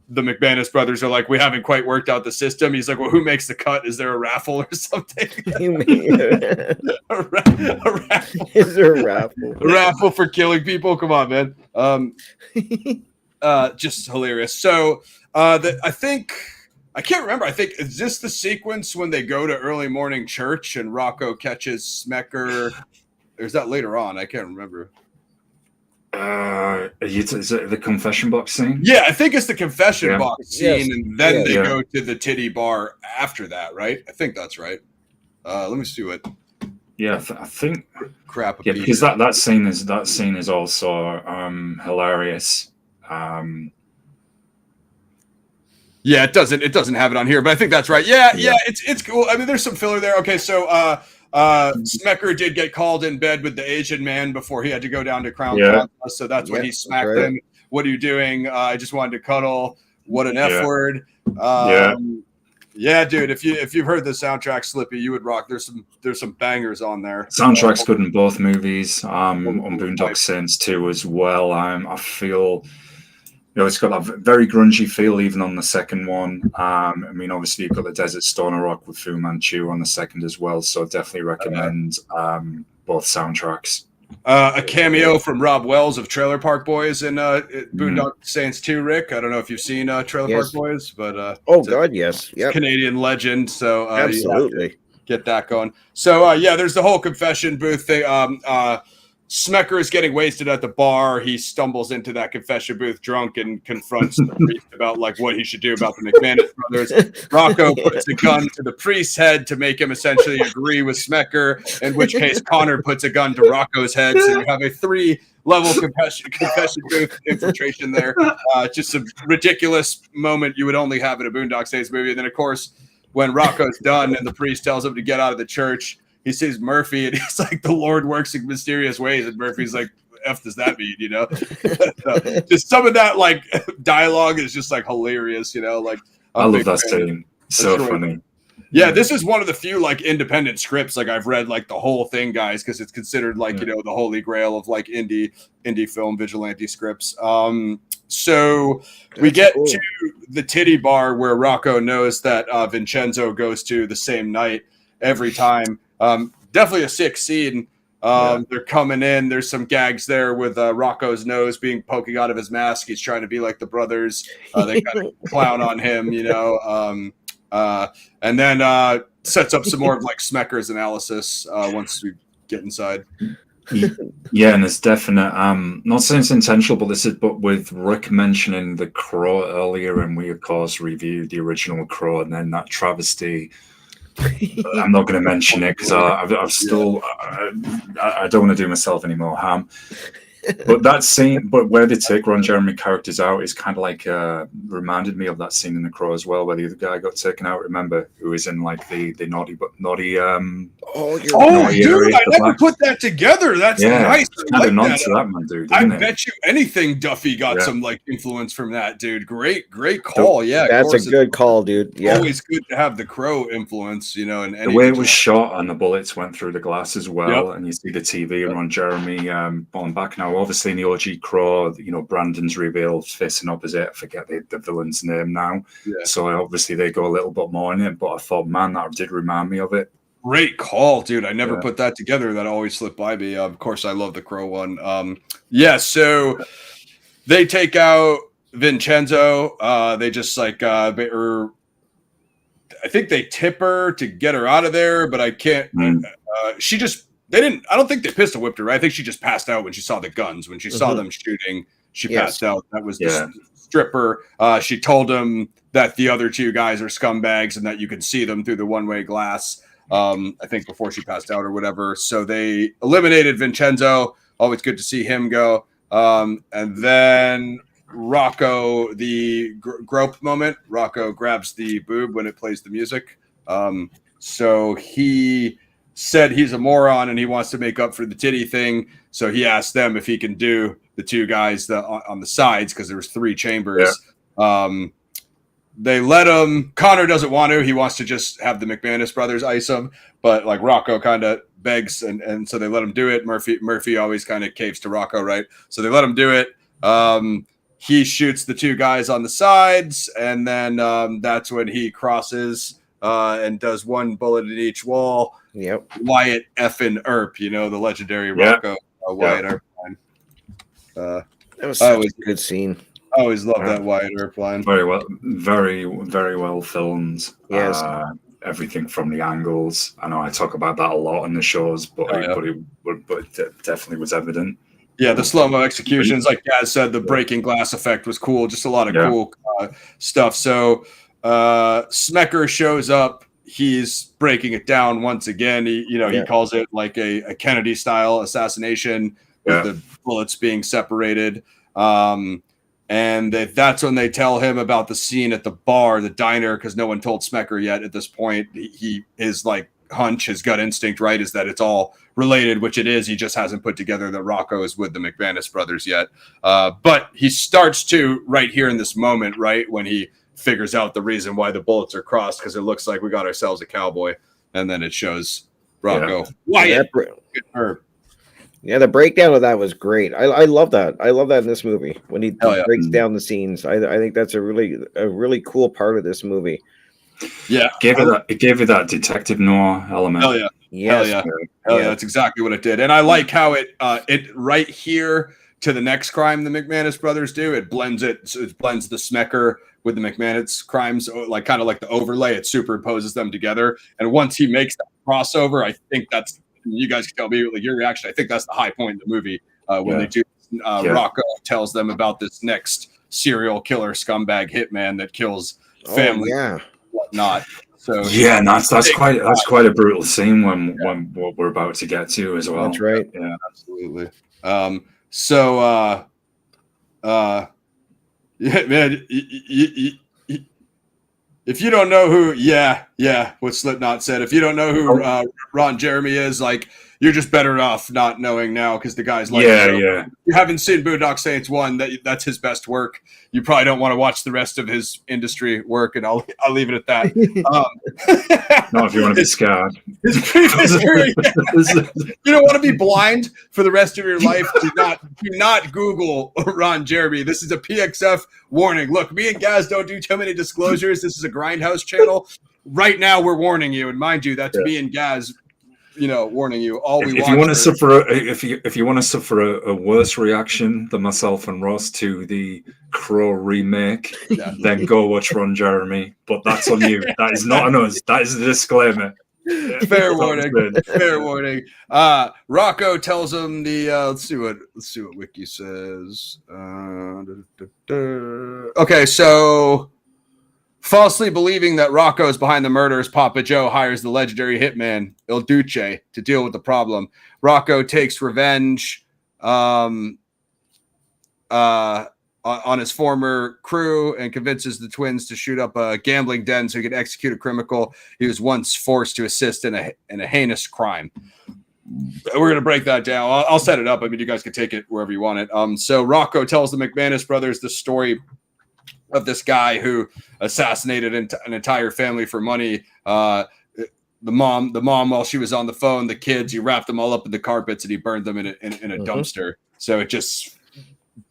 the MacManus brothers are like, we haven't quite worked out the system. He's like, well, who makes the cut? Is there a raffle or something? a raffle. Is there a raffle? A raffle for killing people? Come on, man. Just hilarious. So I think, I can't remember. I think, is this the sequence when they go to early morning church and Rocco catches Smecker? Or is that later on? I can't remember. Is it the confession box scene? Yeah, I think it's the confession box scene, Yes. and then they Yeah. go to the titty bar after that, right? I think that's right. Let me see what. Yeah, I think. Crap. Yeah, because that scene is also hilarious. Yeah, it doesn't have it on here, but I think that's right. Yeah, it's cool. I mean, there's some filler there. Okay, so Smecker did get called in bed with the Asian man before he had to go down to Crown Plaza, so that's when he smacked him. What are you doing? I just wanted to cuddle. What an F word. Yeah, dude. If you've heard the soundtrack, Slippy, you would rock. There's some bangers on there. Soundtrack's good in both movies. On Boondock Saints 2 as well. I feel. It's got that very grungy feel even on the second one. I mean, obviously you've got the Desert Stoner Rock with Fu Manchu on the second as well, so definitely recommend both soundtracks. A cameo from Rob Wells of Trailer Park Boys in Boondock Saints 2, Rick. I don't know if you've seen Trailer Park Boys, but yes. Yep. Canadian legend, so absolutely get that going. So there's the whole confession booth thing. Smecker is getting wasted at the bar. He stumbles into that confession booth drunk and confronts the priest about like what he should do about the MacManus brothers. Rocco puts a gun to the priest's head to make him essentially agree with Smecker, in which case Connor puts a gun to Rocco's head. So you have a 3-level confession booth infiltration there. Just a ridiculous moment you would only have in a Boondock Saints movie. And then, of course, when Rocco's done and the priest tells him to get out of the church, he sees Murphy and he's like, the Lord works in mysterious ways. And Murphy's like, F does that mean, So just some of that like dialogue is just like hilarious, like I love that scene. So funny. Yeah, this is one of the few like independent scripts like I've read like the whole thing, guys, because it's considered like the holy grail of like indie film vigilante scripts. So we get to the titty bar where Rocco knows that Vincenzo goes to the same night every time. Definitely a sick scene. They're coming in. There's some gags there with Rocco's nose being poking out of his mask. He's trying to be like the brothers. They kind of clown on him, and then sets up some more of like Smecker's analysis once we get inside. Yeah, and it's definite. Not saying it's intentional, but with Rick mentioning the Crow earlier, and we of course reviewed the original Crow, and then that travesty. I'm not going to mention it because I've still I don't want to do myself any more harm. But that scene, but where they take Ron Jeremy characters out is kind of like reminded me of that scene in The Crow as well, where the other guy got taken out. Remember, who was in like the naughty. Dude, I never put that together. That's nice. Kind of nonsense to that man, dude. I bet you anything Duffy got some like influence from that, dude. Great call. That's a good call, dude. Yeah, always good to have the Crow influence, and the way it was shot and the bullets went through the glass as well, and you see the TV and Ron Jeremy falling back. Now, obviously, in the OG Crow, Brandon's revealed facing opposite. I forget the villain's name now. Yeah. So obviously they go a little bit more in it, but I thought, man, that did remind me of it. Great call, dude. I never put that together. That always slipped by me. Of course, I love the Crow one. So they take out Vincenzo. They just like, I think they tip her to get her out of there, but I can't. I don't think they pistol whipped her. Right? I think she just passed out when she saw the guns. When she saw them shooting, she passed out. That was the stripper. She told him that the other two guys are scumbags and that you can see them through the one-way glass. I think before she passed out or whatever. So they eliminated Vincenzo. Always good to see him go. And then Rocco, the grope moment. Rocco grabs the boob when it plays the music. So he said he's a moron and he wants to make up for the titty thing. So he asked them if he can do the two guys on the sides because there was 3 chambers. Yeah. They let him. Connor doesn't want to. He wants to just have the MacManus brothers ice him. But like Rocco kind of begs, and so they let him do it. Murphy always kind of caves to Rocco, right? So they let him do it. He shoots the 2 guys on the sides, and then that's when he crosses and does 1 bullet in each wall. Yep. Wyatt effing Earp, the legendary Rocco Wyatt Earp line. That was such a good scene. I always love that Wyatt Earp line. Very well, very, very well filmed. Yes. Everything from the angles. I know I talk about that a lot in the shows, but it definitely was evident. Yeah, the slow-mo executions, like Gaz said, the breaking glass effect was cool. Just a lot of cool stuff. So Smecker shows up. He's breaking it down once again. He calls it like a Kennedy-style assassination with the bullets being separated. And that's when they tell him about the scene at the bar, the diner, because no one told Smecker yet at this point. His like hunch, his gut instinct, right, is that it's all related, which it is. He just hasn't put together that Rocco is with the MacManus brothers yet. But he starts to right here in this moment, right, when he figures out the reason why the bullets are crossed, because it looks like we got ourselves a cowboy. And then it shows Rocco. Wyatt. Yeah, the breakdown of that was great. I love that. I love that in this movie when he breaks down the scenes. I think that's a really cool part of this movie. Yeah, it gave you that detective noir element. Hell yeah, yes. Hell yeah. That's exactly what it did. And I like how it right here to the next crime the MacManus brothers do. It blends the Smecker with the MacManus crimes, like kind of like the overlay. It superimposes them together. And once he makes that crossover, I think that's. You guys can tell me like your reaction. I think that's the high point in the movie when they do. Rocco tells them about this next serial killer scumbag hitman that kills family, whatnot. So that's quite a brutal scene when what we're about to get to as well. That's right. Yeah, absolutely. Man, if you don't know who, what Slipknot said, if you don't know who Ron Jeremy is, like, you're just better off not knowing now because the guy's like, If you haven't seen Boondock Saints 1, that's his best work. You probably don't want to watch the rest of his industry work, and I'll leave it at that. Not if you want to be scared. His previous career, you don't want to be blind for the rest of your life. Do not Google Ron Jeremy. This is a PXF warning. Look, me and Gaz don't do too many disclosures. This is a Grindhouse channel. Right now, we're warning you, and mind you, that's me and Gaz. Warning you. If you want to suffer a worse reaction than myself and Ross to the Crow remake, then go watch Ron Jeremy. But that's on you. That is not on us. That is a disclaimer. Fair warning. Fair warning. Rocco tells him the. Let's see what Wiki says. Okay, so. Falsely believing that Rocco is behind the murders, Papa Joe hires the legendary hitman Il Duce to deal with the problem. Rocco takes revenge on his former crew and convinces the twins to shoot up a gambling den so he could execute a criminal he was once forced to assist in a heinous crime. We're going to break that down. I'll set it up. I mean, you guys can take it wherever you want it. So Rocco tells the MacManus brothers the story of this guy who assassinated an entire family for money. The mom, while she was on the phone, the kids, he wrapped them all up in the carpets and he burned them in a dumpster. So it just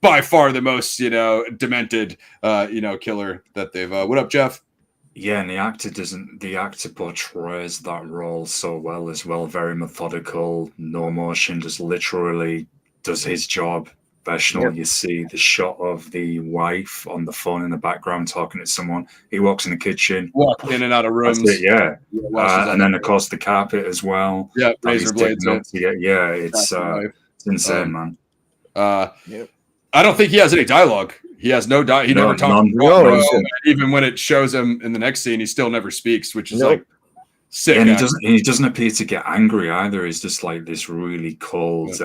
by far the most, demented, killer that they've. What up, Jeff? Yeah, and the actor portrays that role so well as well. Very methodical, no emotion, just literally does his job. Professional. You see the shot of the wife on the phone in the background talking to someone. He walks in the kitchen, walks in and out of rooms. That's it, and then of course the carpet as well. Yeah, razor blades. It's insane, man. I don't think he has any dialogue. He has no dialogue. He never talks. Even when it shows him in the next scene, he still never speaks, which is like sick. And he doesn't appear to get angry either. He's just like this really cold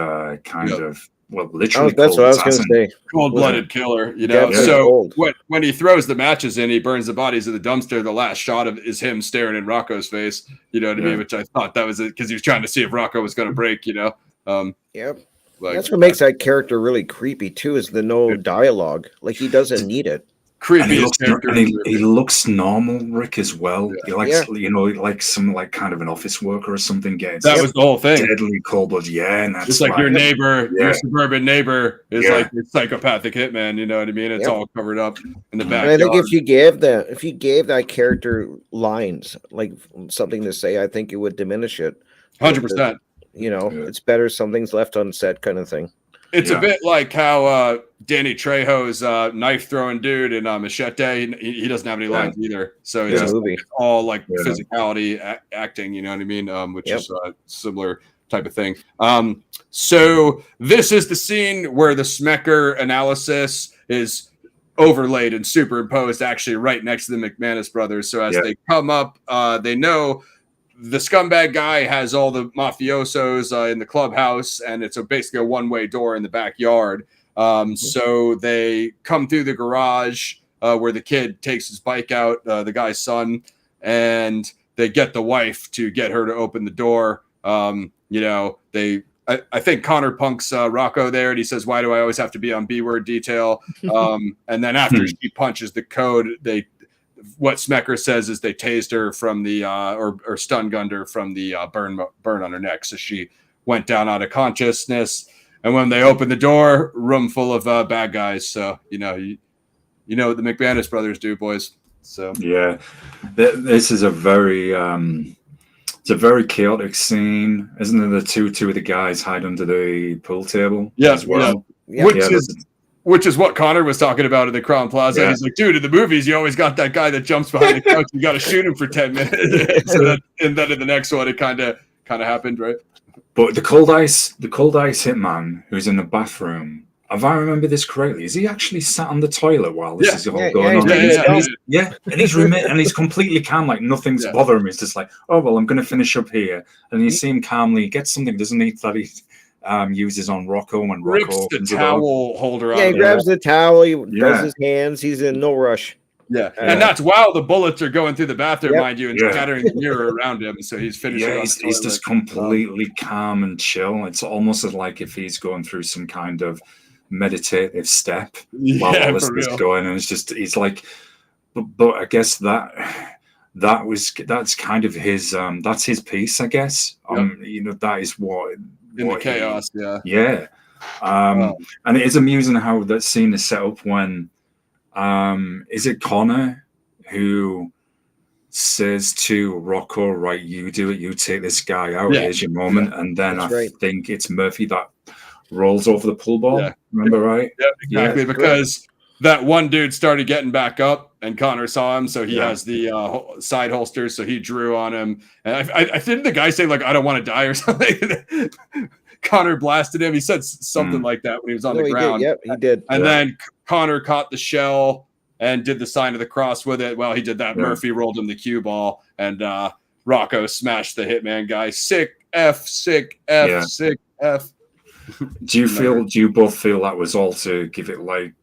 kind of. Well, literally, that's what I was going to say. Cold-blooded killer, So when he throws the matches in, he burns the bodies of the dumpster. The last shot is him staring in Rocco's face. You know what I mean? Which I thought that was it because he was trying to see if Rocco was going to break. That's what makes that character really creepy too. Is the no dialogue? Like he doesn't need it. Creepiest character. And he looks normal, Rick, as well. He likes, like some kind of an office worker or something. That was the whole thing. Deadly cold-blooded, and that's just like your neighbor, your suburban neighbor is like your psychopathic hitman. You know what I mean? It's all covered up in the back. I think if you gave that character lines, like something to say, I think it would diminish it. 100%. It's better something's left unsaid, kind of thing. It's a bit like how Danny Trejo's knife throwing dude in Machete. He doesn't have any lines either, so it's just all like physicality acting. You know what I mean? Which is similar type of thing. So this is the scene where the Smecker analysis is overlaid and superimposed actually right next to the MacManus brothers. So as they come up, they know the scumbag guy has all the mafiosos in the clubhouse, and it's basically a one-way door in the backyard. So they come through the garage where the kid takes his bike out, the guy's son, and they get the wife to get her to open the door. I think Connor punks Rocco there, and he says, "Why do I always have to be on B-word detail?" And then after she punches the code, what Smecker says is they tased her from the or stun gunned her from the burn on her neck, so she went down out of consciousness. And when they open the door, room full of bad guys. So you know what the MacManus brothers do, boys. So yeah, this is a very it's a very chaotic scene, isn't it? The two of the guys hide under the pool table as well. Yeah. Which is what Connor was talking about in the Crown Plaza. He's like, dude, in the movies, you always got that guy that jumps behind the couch. You got to shoot him for 10 minutes. And then in the next one, it kind of happened, right? But the cold ice hitman who's in the bathroom, if I remember this correctly, is he actually sat on the toilet while this is all going on? And he's completely calm, like nothing's bothering him. He's just like, oh, well, I'm going to finish up here. And you see him calmly get something, doesn't he, that he uses on Rocco when Rocco rips the towel holder out. Yeah, he grabs the towel, he does his hands, he's in no rush. Yeah, and that's while the bullets are going through the bathroom, mind you, and scattering the mirror around him. So he's finishing. Yeah, he's just completely calm and chill. It's almost like if he's going through some kind of meditative step while all this is going, and he's like, but I guess that's kind of his that's his piece, I guess. That is what in the chaos. And it is amusing how that scene is set up when. Is it Connor who says to Rocco, right, you do it, you take this guy out, here's your moment, and then think it's Murphy that rolls over the pool ball. Remember, right? Yeah, exactly, because that one dude started getting back up and Connor saw him, so he has the side holsters, so he drew on him. And I think the guy said, like, I don't want to die or something. Connor blasted him. He said something like that when he was on the ground. He did. And then Connor caught the shell and did the sign of the cross with it. Well, he did that. Murphy rolled him the cue ball, and Rocco smashed the hitman guy. Sick F. Do you both feel that was all to give it like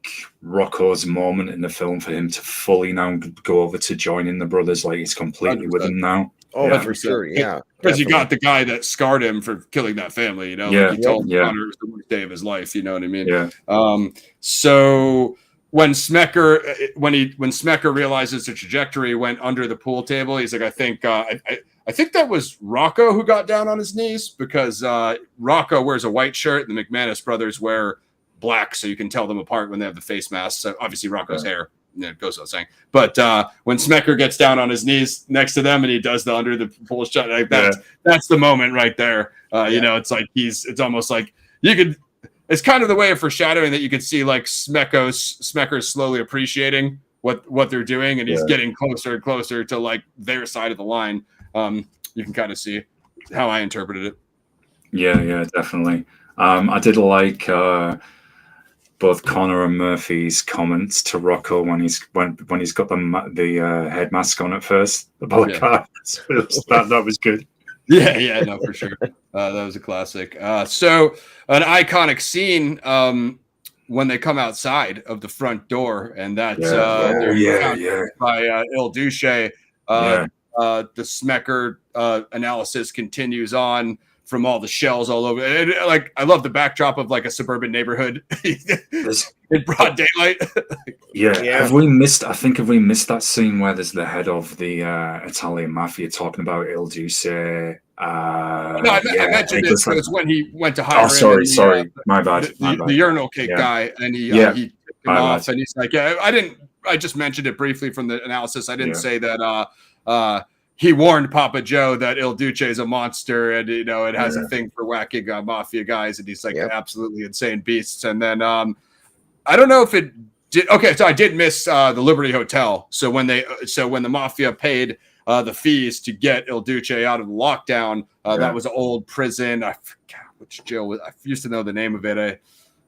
Rocco's moment in the film for him to fully now go over to joining the brothers? Like he's completely 100%. With them now. Oh, for sure, because you got the guy that scarred him for killing that family. Like he told Connor it was the worst day of his life. You know what I mean? Yeah. So when Smecker realizes the trajectory went under the pool table, he's like, I think that was Rocco who got down on his knees, because Rocco wears a white shirt and the MacManus brothers wear black, so you can tell them apart when they have the face masks. So obviously Rocco's hair. It goes without saying, but when Smecker gets down on his knees next to them and he does the under the pull shot, like that's the moment right there. It's like it's almost like you could. It's kind of the way of foreshadowing that you could see like Smecker's slowly appreciating what they're doing, and he's getting closer and closer to like their side of the line. You can kind of see how I interpreted it. Yeah, definitely. I did like. Both Connor and Murphy's comments to Rocco when he's got the head mask on at first, the balaclava. That was good. Yeah, no, for sure. That was a classic. So an iconic scene when they come outside of the front door, and that's by Il Duce. The Smecker analysis continues on from all the shells all over. And, like, I love the backdrop of like a suburban neighborhood in broad daylight. Have we missed that scene where there's the head of the Italian mafia talking about Il Duce? I mentioned it because when he went to hire my bad. The urinal cake guy, and he took him off, and he's like, I just mentioned it briefly from the analysis. I didn't say that he warned Papa Joe that Il Duce is a monster, and it has a thing for whacking mafia guys, and he's like absolutely insane beasts. And then I don't know if it did. Okay, so I did miss the Liberty Hotel. So when the mafia paid the fees to get Il Duce out of the lockdown. That was an old prison. I forgot which jail was. I used to know the name of it.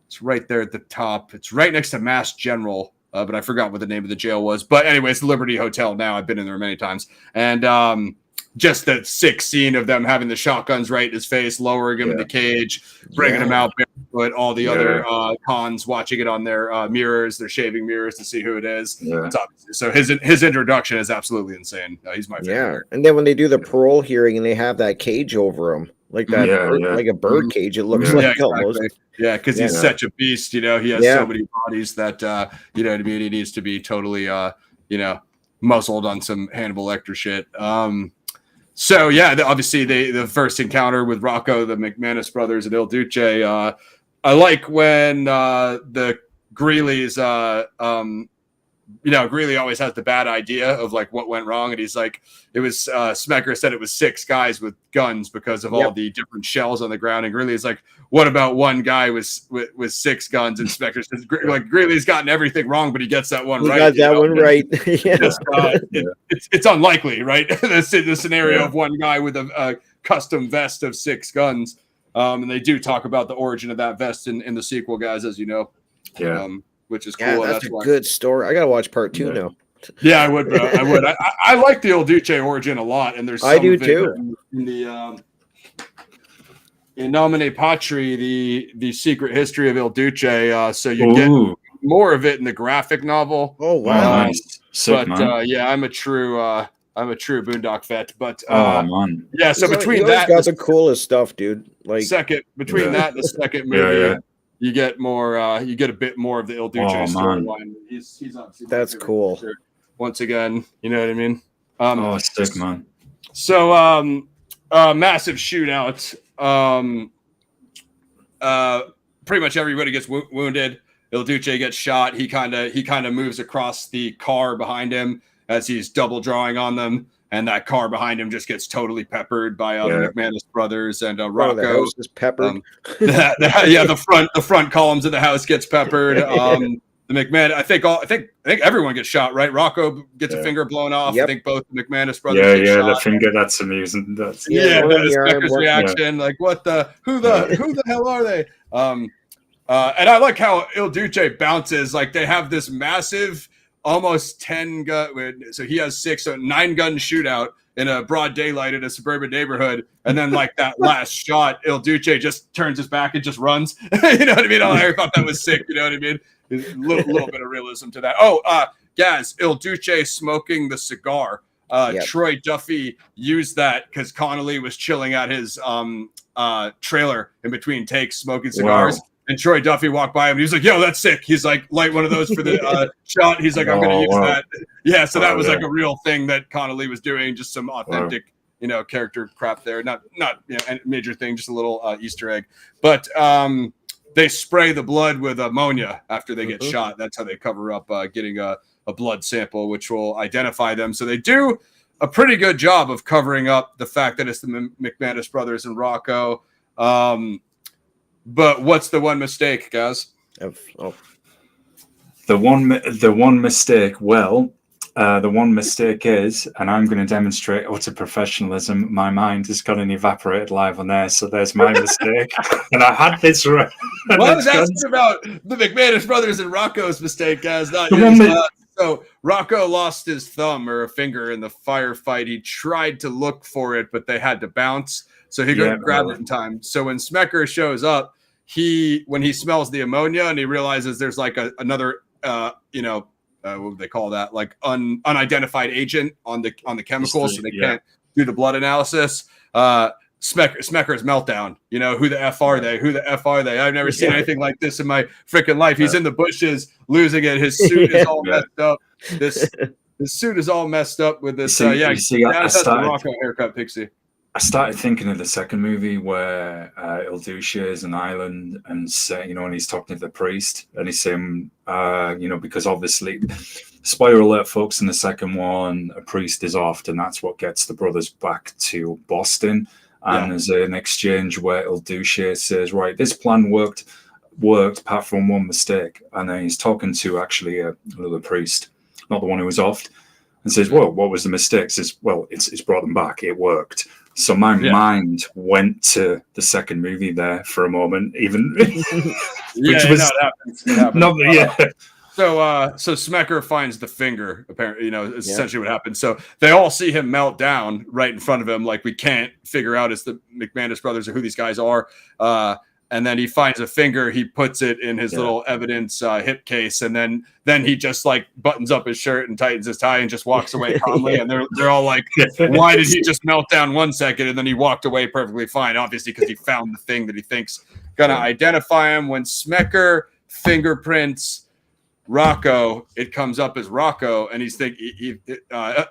It's right there at the top. It's right next to Mass General, but I forgot what the name of the jail was. But anyway, it's the Liberty Hotel now. I've been in there many times. And just that sick scene of them having the shotguns right in his face, lowering him in the cage, bringing him out barefoot, all the other cons watching it on their mirrors, their shaving mirrors to see who it is. So his introduction is absolutely insane. He's my favorite. Yeah, and then when they do the parole hearing and they have that cage over him, like that, like a bird cage, it looks like almost. Yeah, because he's such a beast. He has so many bodies that you know what I mean. He needs to be totally muzzled on some Hannibal Lecter shit. So obviously the first encounter with Rocco, the MacManus brothers, and Il Duce. I like when the Greeley's, Greeley always has the bad idea of like what went wrong, and he's like, it was Smecker said it was 6 guys with guns because of all the different shells on the ground, and Greeley's like, what about one guy with 6 guns? And Smecker says, like, Greeley's gotten everything wrong, but he gets that one right. Got that one right. It's unlikely, right? the scenario of one guy with a custom vest of 6 guns, and they do talk about the origin of that vest in the sequel, guys, as you know. Which is cool. That's a good story. I gotta watch part 2 now. Yeah, I would, bro. I would. I like the Il Duce origin a lot, and there's I do too. In the in Nomine Patri, the secret history of Il Duce. So you get more of it in the graphic novel. Oh wow! Nice. Sick, but I'm a true Boondock vet. But man, yeah. So between that, got the coolest stuff, dude. Like that and the second movie. You get more. You get a bit more of the Il Duce storyline. He's obviously that's cool. Once again, you know what I mean. Sick, man. So, massive shootout. Pretty much everybody gets wounded. Il Duce gets shot. He kind of moves across the car behind him as he's double drawing on them. And that car behind him just gets totally peppered by the MacManus brothers and Rocco. The house is peppered. The front columns of the house gets peppered. The MacManus, I think everyone gets shot, right? Rocco gets a finger blown off. I think both the MacManus brothers get shot. The finger. That's amusing. That's Specker's reaction, like what the who the hell are they? And I like how Il Duce bounces. Like they have this massive, almost 10 gun. So he has 6, so 9 gun shootout in a broad daylight in a suburban neighborhood, and then like that last shot, Il Duce just turns his back and just runs. You know what I mean? I thought that was sick. You know what I mean? A little bit of realism to that. Gaz, Il Duce smoking the cigar. Troy Duffy used that because Connolly was chilling at his trailer in between takes, smoking cigars. Wow. And Troy Duffy walked by him. And he was like, "Yo, that's sick." He's like, "Light one of those for the shot." He's like, "I'm going to use that." Yeah, so that was like a real thing that Connolly was doing. Just some authentic, character crap there. Not a major thing, just a little Easter egg. But they spray the blood with ammonia after they get shot. That's how they cover up getting a blood sample, which will identify them. So they do a pretty good job of covering up the fact that it's the MacManus brothers and Rocco. But what's the one mistake, guys? The one mistake. Well, the one mistake is, and I'm going to demonstrate utter professionalism. My mind has gotten evaporated live on there, so there's my mistake. And I had this right. Well, I was asking about the MacManus brothers and Rocco's mistake, guys. So Rocco lost his thumb or a finger in the firefight. He tried to look for it, but they had to bounce. So he couldn't grab it in time. So when Smecker shows up, when he smells the ammonia and he realizes there's like another, what would they call that? Like unidentified agent on the chemicals, so they can't do the blood analysis. Smecker's meltdown. Who the F are they? Who the F are they? I've never seen anything like this in my freaking life. He's in the bushes, losing it. His suit is all messed up. His suit is all messed up with this. That's the Rocco haircut, Pixie. I started thinking of the second movie where Il Duce is an island and and he's talking to the priest and he's saying, because obviously, spoiler alert, folks, in the second one, a priest is off and that's what gets the brothers back to Boston. And there's an exchange where Il Duce says, right, this plan worked apart from one mistake. And then he's talking to actually another priest, not the one who was off. and says, "Well, what was the mistake?" Says, "Well, it's brought them back. It worked." So my mind went to the second movie there for a moment, even which was it happens. It happens. So Smecker finds the finger. Apparently, is essentially what happened. So they all see him melt down right in front of him. Like, we can't figure out it's the MacManus brothers or who these guys are. And then he finds a finger. He puts it in his little evidence hip case, and then he just like buttons up his shirt and tightens his tie and just walks away calmly. And they're all like, "Why did he just melt down 1 second?" And then he walked away perfectly fine, obviously because he found the thing that he thinks gonna identify him. When Smecker fingerprints Rocco, it comes up as Rocco, and he's thinking.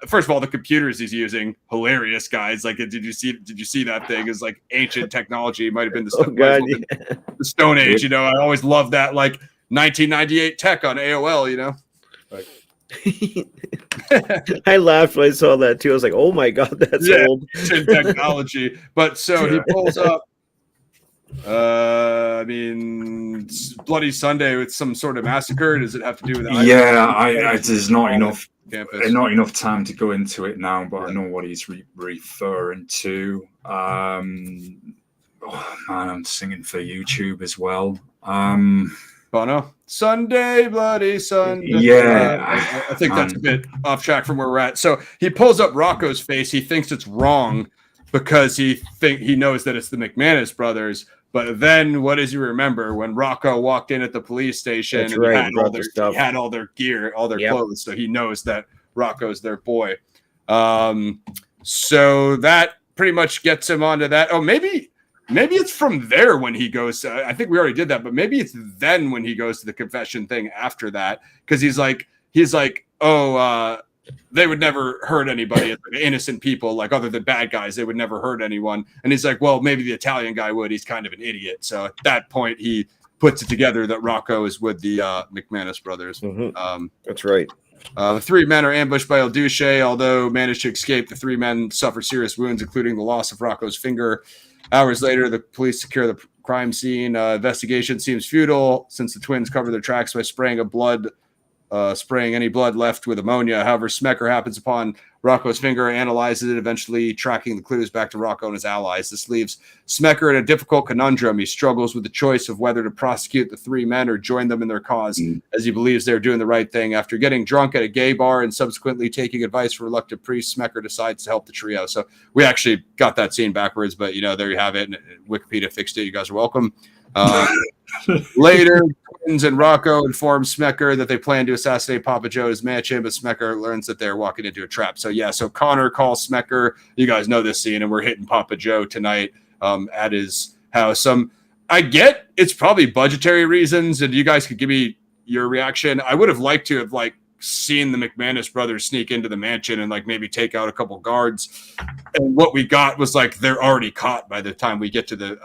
First of all, the computers he's using, hilarious, guys. Like, did you see that thing? Is like ancient technology. It might have been the Stone Age. I always loved that, like 1998 tech on AOL. I laughed when I saw that too. I was like, "Oh my god, that's old ancient technology." But so he pulls up. Bloody Sunday with some sort of massacre. Does it have to do with that? Yeah, there's not enough time to go into it now, but I know what he's referring to. I'm singing for YouTube as well. Bono, Sunday, Bloody Sunday. Yeah, I think that's a bit off track from where we're at. So he pulls up Rocco's face. He thinks it's wrong because he knows that it's the MacManus brothers. But then, what does he remember when Rocco walked in at the police station? That's right. He had all their gear, all their clothes, so he knows that Rocco's their boy. So that pretty much gets him onto that. Oh, maybe it's from there when he goes. I think we already did that, but maybe it's then when he goes to the confession thing after that, because he's like, oh. They would never hurt anybody, innocent people, like other than bad guys. They would never hurt anyone. And he's like, well, maybe the Italian guy would. He's kind of an idiot. So at that point, he puts it together that Rocco is with the MacManus brothers. Mm-hmm. That's right. The three men are ambushed by El Duce. Although managed to escape, the three men suffer serious wounds, including the loss of Rocco's finger. Hours later, the police secure the crime scene. Investigation seems futile since the twins cover their tracks by spraying any blood left with ammonia. However, Smecker happens upon Rocco's finger, analyzes it, eventually tracking the clues back to Rocco and his allies. This leaves Smecker in a difficult conundrum. He struggles with the choice of whether to prosecute the three men or join them in their cause, as he believes they're doing the right thing. After getting drunk at a gay bar and subsequently taking advice from reluctant priests, Smecker decides to help the trio. So we actually got that scene backwards, but there you have it. Wikipedia fixed it. You guys are welcome. Later, Twins and Rocco inform Smecker that they plan to assassinate Papa Joe's mansion, but Smecker learns that they're walking into a trap. So Connor calls Smecker. You guys know this scene, and we're hitting Papa Joe tonight at his house. I get it's probably budgetary reasons, and you guys could give me your reaction. I would have liked to have seen the MacManus brothers sneak into the mansion and maybe take out a couple guards. And what we got was they're already caught by the time we get to the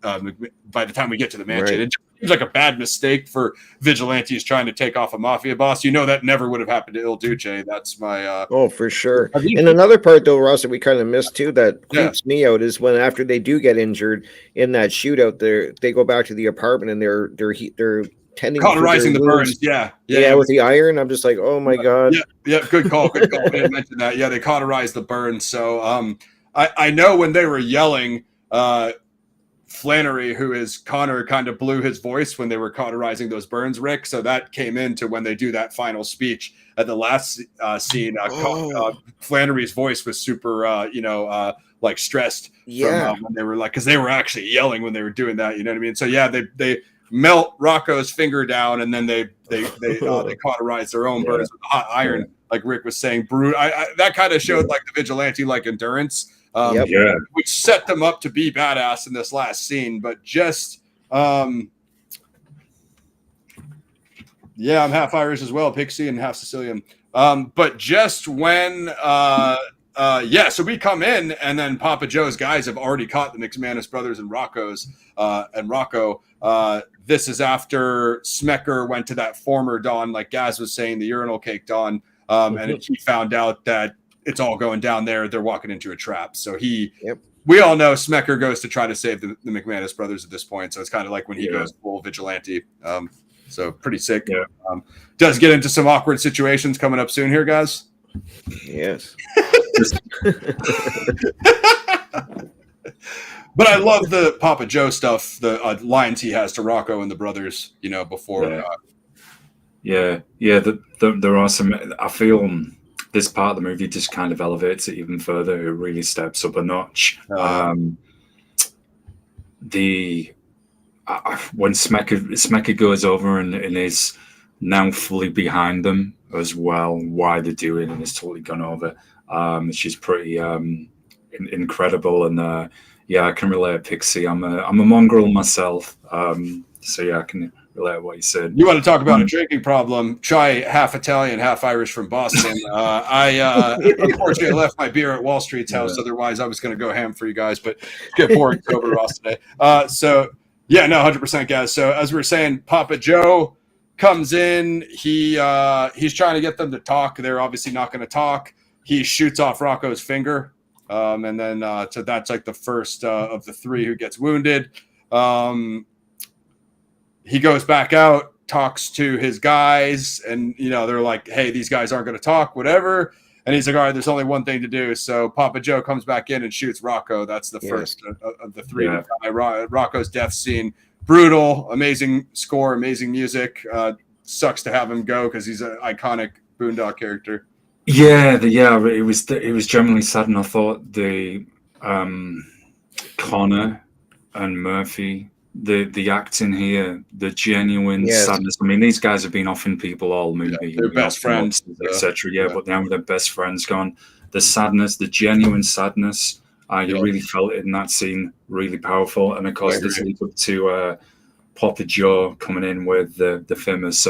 mansion. Right. It seems like a bad mistake for vigilantes trying to take off a mafia boss. That never would have happened to Il Duce. That's my for sure. And another part though, Ross, that we kind of missed too, that creeps me out, is when after they do get injured in that shootout, they go back to the apartment and they're tending cauterizing the burns. Yeah, with the iron. I'm just like, oh my god. Yeah, good call. I didn't mention that. Yeah, they cauterize the burns. So I know when they were yelling, Flannery, who is Connor, kind of blew his voice when they were cauterizing those burns, Rick. So that came into when they do that final speech at the last scene. Flannery's voice was super, stressed. Yeah. From, when they were because they were actually yelling when they were doing that. You know what I mean? So yeah, they melt Rocco's finger down, and then they cauterize their own burns with hot iron, like Rick was saying. That kind of showed the vigilante endurance. Which set them up to be badass in this last scene, but just I'm half Irish as well, Pixie, and half Sicilian. But just when so we come in, and then Papa Joe's guys have already caught the MacManus brothers and Rocco. This is after Smecker went to that former Don, like Gaz was saying, the urinal cake Don, and he found out that it's all going down there. They're walking into a trap. So we all know Smecker goes to try to save the MacManus brothers at this point. So it's kind of like when he goes full vigilante. So pretty sick. Yeah. Does get into some awkward situations coming up soon here, guys. Yes. But I love the Papa Joe stuff, the lines he has to Rocco and the brothers, before. There are some. I feel this part of the movie just kind of elevates it even further. It really steps up a notch. When Smecker goes over and is now fully behind them as well, why they're doing and is totally gone over. She's pretty incredible, and I can relate. Pixie, I'm a mongrel myself, so yeah, I can relate to what you said. You want to talk about a drinking problem? Try half Italian, half Irish from Boston. I unfortunately left my beer at Wall Street's house. Otherwise, I was going to go ham for you guys, but get boring sober Ross today. 100%, guys. So as we were saying, Papa Joe comes in. He's trying to get them to talk. They're obviously not going to talk. He shoots off Rocco's finger. And then so that's like the first of the three who gets wounded. He goes back out, talks to his guys, and they're like, hey, these guys aren't going to talk, whatever. And he's like, all right, there's only one thing to do. So Papa Joe comes back in and shoots Rocco. That's the first of the three. Yeah. Rocco's death scene, brutal, amazing score, amazing music. Sucks to have him go because he's an iconic Boondock character. It was generally sad, and I thought the Connor and Murphy, the acting here, the genuine sadness. I mean, these guys have been offing people all movie. They're best friends, etc. But now their best friends gone. The sadness, the genuine sadness, you really felt it in that scene. Really powerful, and of course, this leads up to Papa Joe coming in with the famous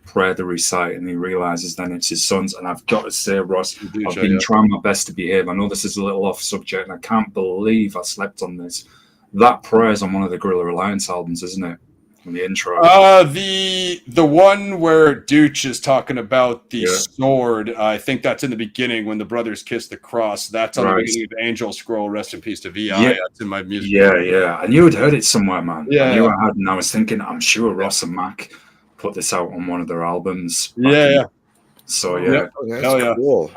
prayer to recite, and he realizes then it's his sons. And I've got to say, Ross, I've been trying my best to behave. I know this is a little off subject, and I can't believe I slept on this. That prayer is on one of the Guerrilla Alliance albums, isn't it? In the intro. The one where Dooch is talking about the sword. I think that's in the beginning when the brothers kiss the cross. That's on the beginning of the Angel Scroll. Rest in peace to VI. That's in my music. Yeah. I knew I'd heard it somewhere, man. I knew I had, and I was thinking, I'm sure Ross and Mac put this out on one of their albums. So that's cool.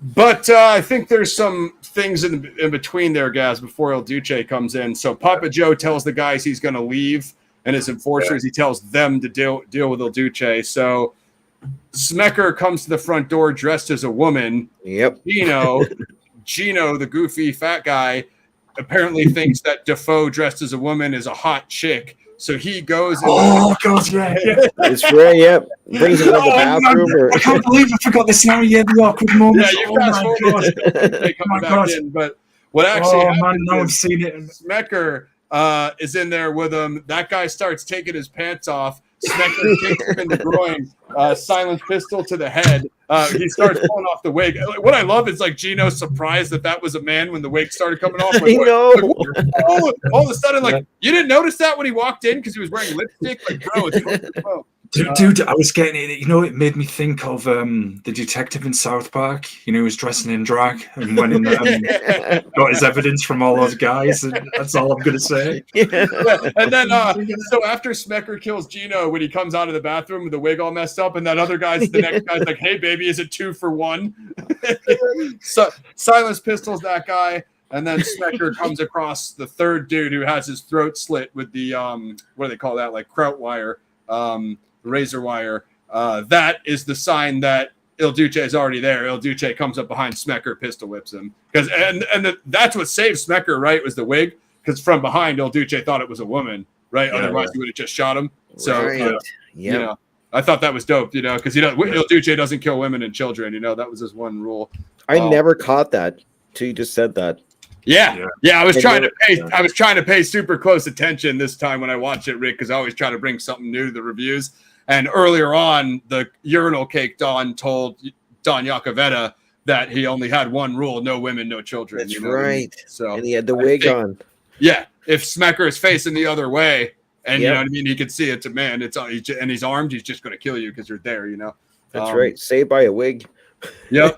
But I think there's some things in between there, guys, before El Duce comes in. So Papa Joe tells the guys he's going to leave, and his enforcers, he tells them to deal with El Duce. So Smecker comes to the front door dressed as a woman. Yep. Gino, the goofy fat guy, apparently thinks that Defoe dressed as a woman is a hot chick. So he goes. It's right. Yep. Brings him to the bathroom. I can't believe I forgot this now. Yeah, the awkward moment. Yeah, you fast forward. Coming back in, but what actually happened? Now I've seen it. Smecker is in there with him. That guy starts taking his pants off. Smecker kicks him in the groin. Silent pistol to the head. He starts pulling off the wig. What I love is like Gino's surprised that was a man when the wig started coming off. Like, all of a sudden, like you didn't notice that when he walked in because he was wearing lipstick. Like, bro, Dude, I was getting it. It made me think of the detective in South Park. He was dressing in drag and went in there and got his evidence from all those guys. And that's all I'm going to say. And then, so after Smecker kills Gino, when he comes out of the bathroom with the wig all messed up, and that other the next guy's like, "Hey, baby, is it 2 for 1?" So Silence pistols that guy. And then Smecker comes across the third dude who has his throat slit with the what do they call that? Like kraut wire. Razor wire. That is the sign that Il Duce is already there. Il Duce comes up behind Smecker, pistol whips him that's what saved Smecker, right? Was the wig, because from behind Il Duce thought it was a woman, right? Otherwise he would have just shot him. So I thought that was dope, because Il Duce doesn't kill women and children. That was his one rule. I never caught that till you just said that. Yeah. I was trying to pay super close attention this time when I watched it, Rick, because I always try to bring something new to the reviews. And earlier on, the urinal cake Don told Don Iacovetta that he only had one rule: no women, no children. That's right. So, and he had the wig on. Yeah, if Smecker is facing the other way, and you know what I mean, he can see it's a man. And he's armed. He's just going to kill you because you're there. That's right. Saved by a wig. Yep.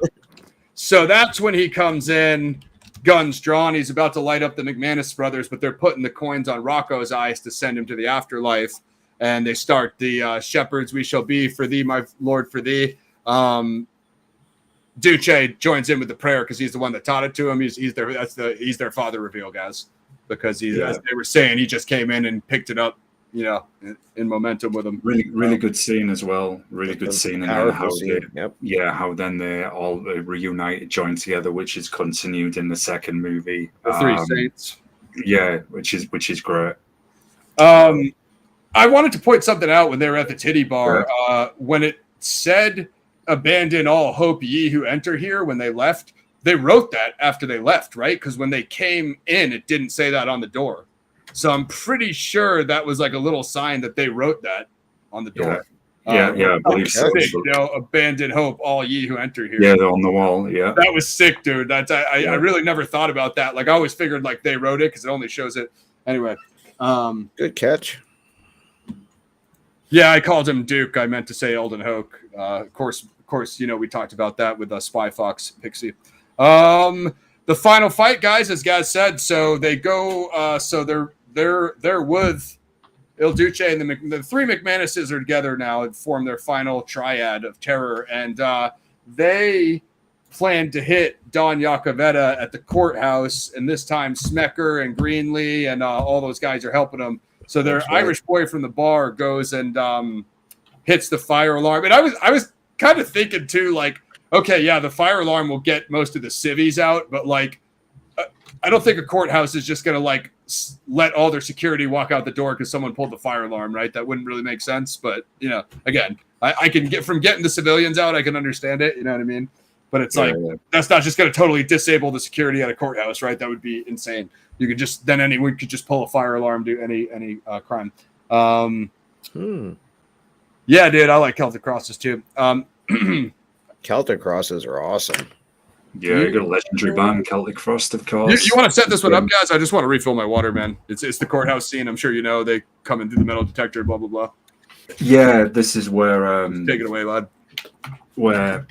So that's when he comes in. Guns drawn. He's about to light up the MacManus brothers, but they're putting the coins on Rocco's eyes to send him to the afterlife. And they start the shepherds we shall be for thee, my Lord, for thee. Duce joins in with the prayer because he's the one that taught it to him. He's their father reveal, guys, because as they were saying, he just came in and picked it up, in momentum with him. Really good scene as well. Really good scene, and how then they all reunited, joined together, which is continued in the second movie. The Three Saints. Yeah, which is great. I wanted to point something out when they were at the titty bar. When it said "Abandon all hope, ye who enter here," when they left, they wrote that after they left, right? Because when they came in, it didn't say that on the door. So I'm pretty sure that was like a little sign that they wrote that on the door. I believe so. Abandon hope, all ye who enter here. Yeah, they're on the wall. Yeah, that was sick, dude. I really never thought about that. Like I always figured like they wrote it because it only shows it anyway. Good catch. Yeah, I called him Duke. I meant to say Eldon Hoke. Of course, we talked about that with Spy Fox Pixie. The final fight, guys, as Gaz said. So they go. So they're with Il Duce, and the three MacManuses are together now and form their final triad of terror. And they plan to hit Don Iacovetta at the courthouse. And this time, Smecker and Greenlee and all those guys are helping them. So their Irish boy from the bar goes and hits the fire alarm. And I was kind of thinking too, like, okay, yeah, the fire alarm will get most of the civvies out, but like, I don't think a courthouse is just going to like let all their security walk out the door because someone pulled the fire alarm, right? That wouldn't really make sense. But again, I can get from getting the civilians out, I can understand it. You know what I mean? But it's that's not just going to totally disable the security at a courthouse, right? That would be insane. You could just anyone could just pull a fire alarm, do any crime. Yeah, dude, I like Celtic crosses too. Celtic crosses are awesome. Yeah, you got a legendary band, Celtic Frost, of course. You want to set this one up, guys? I just want to refill my water, man. It's the courthouse scene. I'm sure they come in through the metal detector, blah blah blah. Yeah, this is where take it away, lad. Where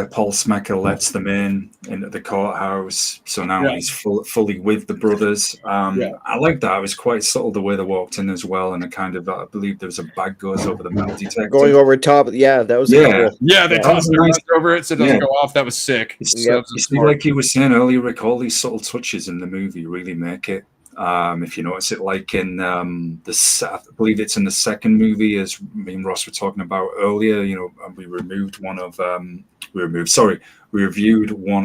Paul Smecker lets them into the courthouse. So now he's fully with the brothers. I like that. It was quite subtle the way they walked in as well. And I believe there was a bag goes over the metal detector. Going over top. Yeah, that was cool. Yeah, they tossed their nice over it so it doesn't go off. That was sick. Like you were saying earlier, Rick, all these subtle touches in the movie really make it. If you notice it, like in I believe it's in the second movie, as me and Ross were talking about earlier, we reviewed one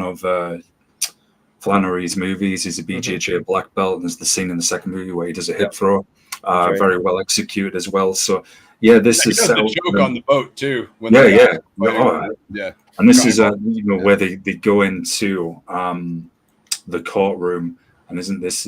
of Flannery's movies. He's a BJJ black belt, and there's the scene in the second movie where he does a hip throw, very well executed as well. So this is the joke on the boat too. And this is where they go into the courtroom. And isn't this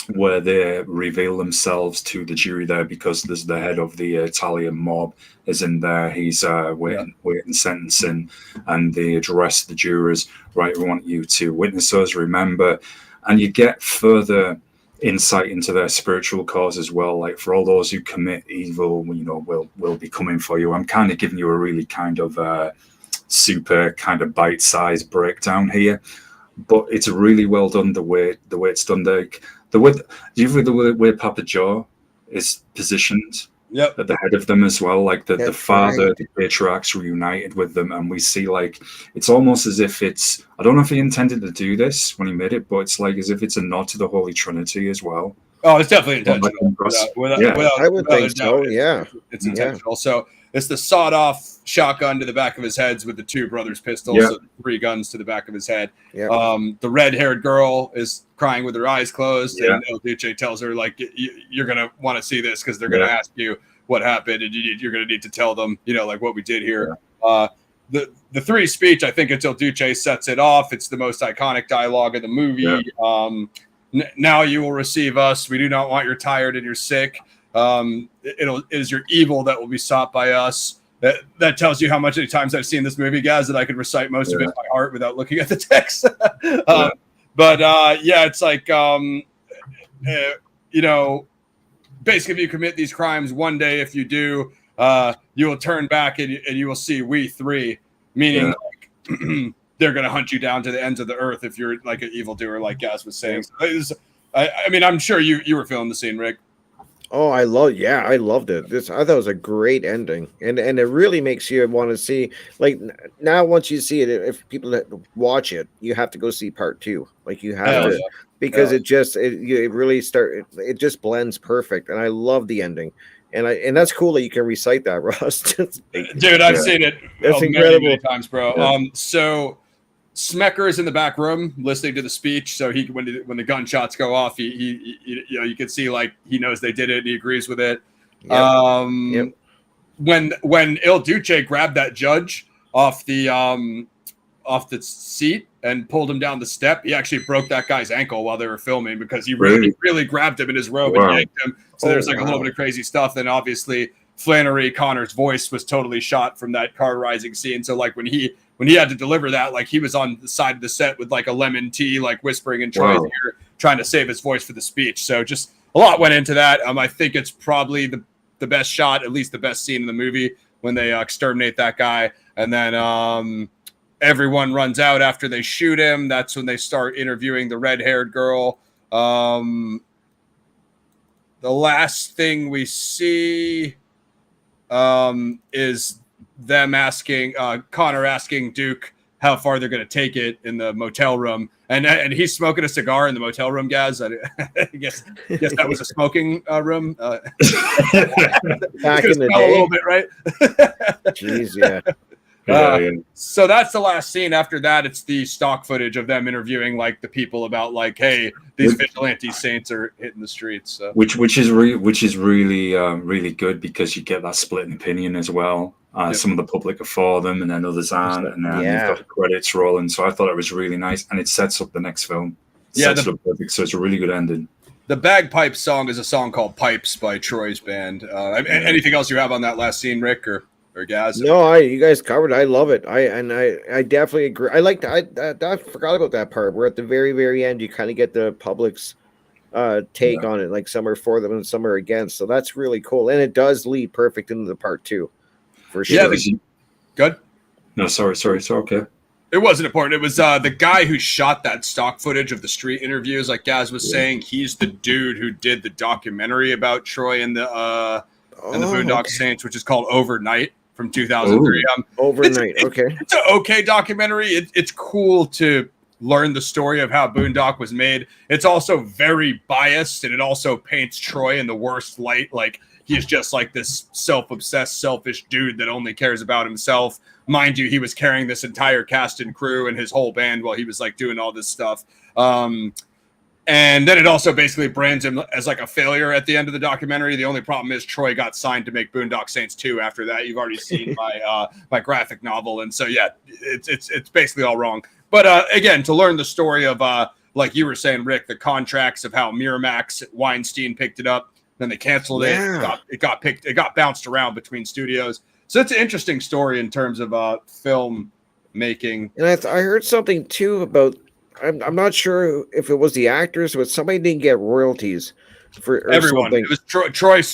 where they reveal themselves to the jury there, because there's the head of the Italian mob is in there. He's waiting sentencing, and they address the jurors. Right, we want you to witness us, remember, and you get further insight into their spiritual cause as well. Like, for all those who commit evil, will be coming for you. I'm kind of giving you a really kind of super kind of bite-sized breakdown here. But it's really well done the way it's done. The way Papa Joe is positioned at the head of them as well. Like the father, the patriarchs reunited with them, and we see like it's almost as if it's. I don't know if he intended to do this when he made it, but it's like as if it's a nod to the Holy Trinity as well. Oh, it's definitely intentional. I would think so. Yeah, it's intentional. So. It's the sawed-off shotgun to the back of his head with the two brothers' pistols, so 3 guns to the back of his head. The red-haired girl is crying with her eyes closed, and El Duce tells her, like, you're going to want to see this because they're going to ask you what happened, and you're going to need to tell them, like what we did here. The 3 speech, I think, until Duce sets it off. It's the most iconic dialogue in the movie. Now you will receive us. We do not want your tired and you're sick. It is your evil that will be sought by us. That tells you how many times I've seen this movie, guys, that I could recite most of it by heart without looking at the text. It's like, basically, if you commit these crimes, one day, if you do, you will turn back and you will see we 3, meaning like, they're going to hunt you down to the ends of the earth if you're like an evildoer, like Gaz was saying. So I'm sure you were feeling the scene, Rick. Oh, I loved it. I thought it was a great ending, and it really makes you want to see. Like now, once you see it, if people that watch it, you have to go see part two. Like you have Hell to, yeah. because it really it just blends perfect, and I love the ending, and that's cool that you can recite that, Ross. Dude, I've seen it That's many incredible. times, bro. Yeah. So Smecker is in the back room listening to the speech. So when the gunshots go off, he you know, you can see like he knows they did it and he agrees with it. Yep. When Il Duce grabbed that judge off the seat and pulled him down the step, he actually broke that guy's ankle while they were filming because he really grabbed him in his robe and yanked him. So there's like a little bit of crazy stuff. Then obviously Flannery Connor's voice was totally shot from that car rising scene. So like when he had to deliver that, like he was on the side of the set with like a lemon tea, like whispering in Troy's ear, trying to save his voice for the speech. So just a lot went into that. I think it's probably the best shot, at least the best scene in the movie when they exterminate that guy. And then everyone runs out after they shoot him. That's when they start interviewing the red-haired girl. The last thing we see is them asking Connor asking Duke how far they're going to take it in the motel room, and he's smoking a cigar in the motel room, guys. I guess that was a smoking room. Back in the day, a little bit, right? Jeez, yeah. So that's the last scene. After that, it's the stock footage of them interviewing like the people about like, hey, these vigilante saints are hitting the streets. So. Which is really good because you get that split in opinion as well. Some of the public are for them, and then others aren't, and then you've got the credits rolling. So I thought it was really nice, and it sets up the next film. Sets it up perfect. So it's a really good ending. The bagpipe song is a song called "Pipes" by Troy's band. Anything else you have on that last scene, Rick or Gaz? No, you guys covered. I love it. I definitely agree. I forgot about that part where at the very, very end you kind of get the public's take on it. Like some are for them and some are against. So that's really cool, and it does lead perfect into the part two, for sure. Yeah, good. No, sorry. It's okay. It wasn't important. It was the guy who shot that stock footage of the street interviews. Like Gaz was saying, he's the dude who did the documentary about Troy and the Boondock Saints, which is called Overnight from 2003. Overnight, it's an okay documentary. It's cool to learn the story of how Boondock was made. It's also very biased, and it also paints Troy in the worst light. Like he's just like this self-obsessed, selfish dude that only cares about himself. Mind you, he was carrying this entire cast and crew and his whole band while he was like doing all this stuff. And then it also basically brands him as like a failure at the end of the documentary. The only problem is Troy got signed to make Boondock Saints 2 after that. You've already seen my graphic novel. And so, yeah, it's basically all wrong. But again, to learn the story of, like you were saying, Rick, the contracts of how Miramax, Weinstein picked it up, then they canceled it. It got bounced around between studios. So it's an interesting story in terms of film making. And I heard something too about, I'm not sure if it was the actors, but somebody didn't get royalties for everyone. Something. It was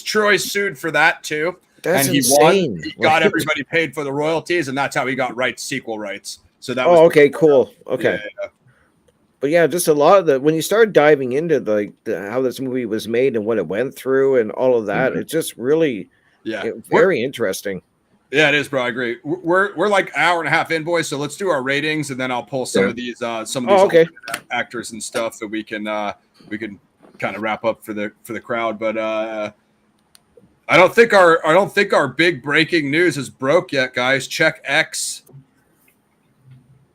Troy sued for that too. That's and he insane. won. He got everybody paid for the royalties, and that's how he got sequel rights. So that was okay, cool. Okay. Yeah. But yeah, just a lot of when you start diving into how this movie was made and what it went through and all of that, it's just really very interesting. Yeah, it is, bro. I agree. We're like an hour and a half in, boys. So let's do our ratings, and then I'll pull some of these actors and stuff that we can kind of wrap up for the crowd. But I don't think our big breaking news is broke yet, guys. Check X.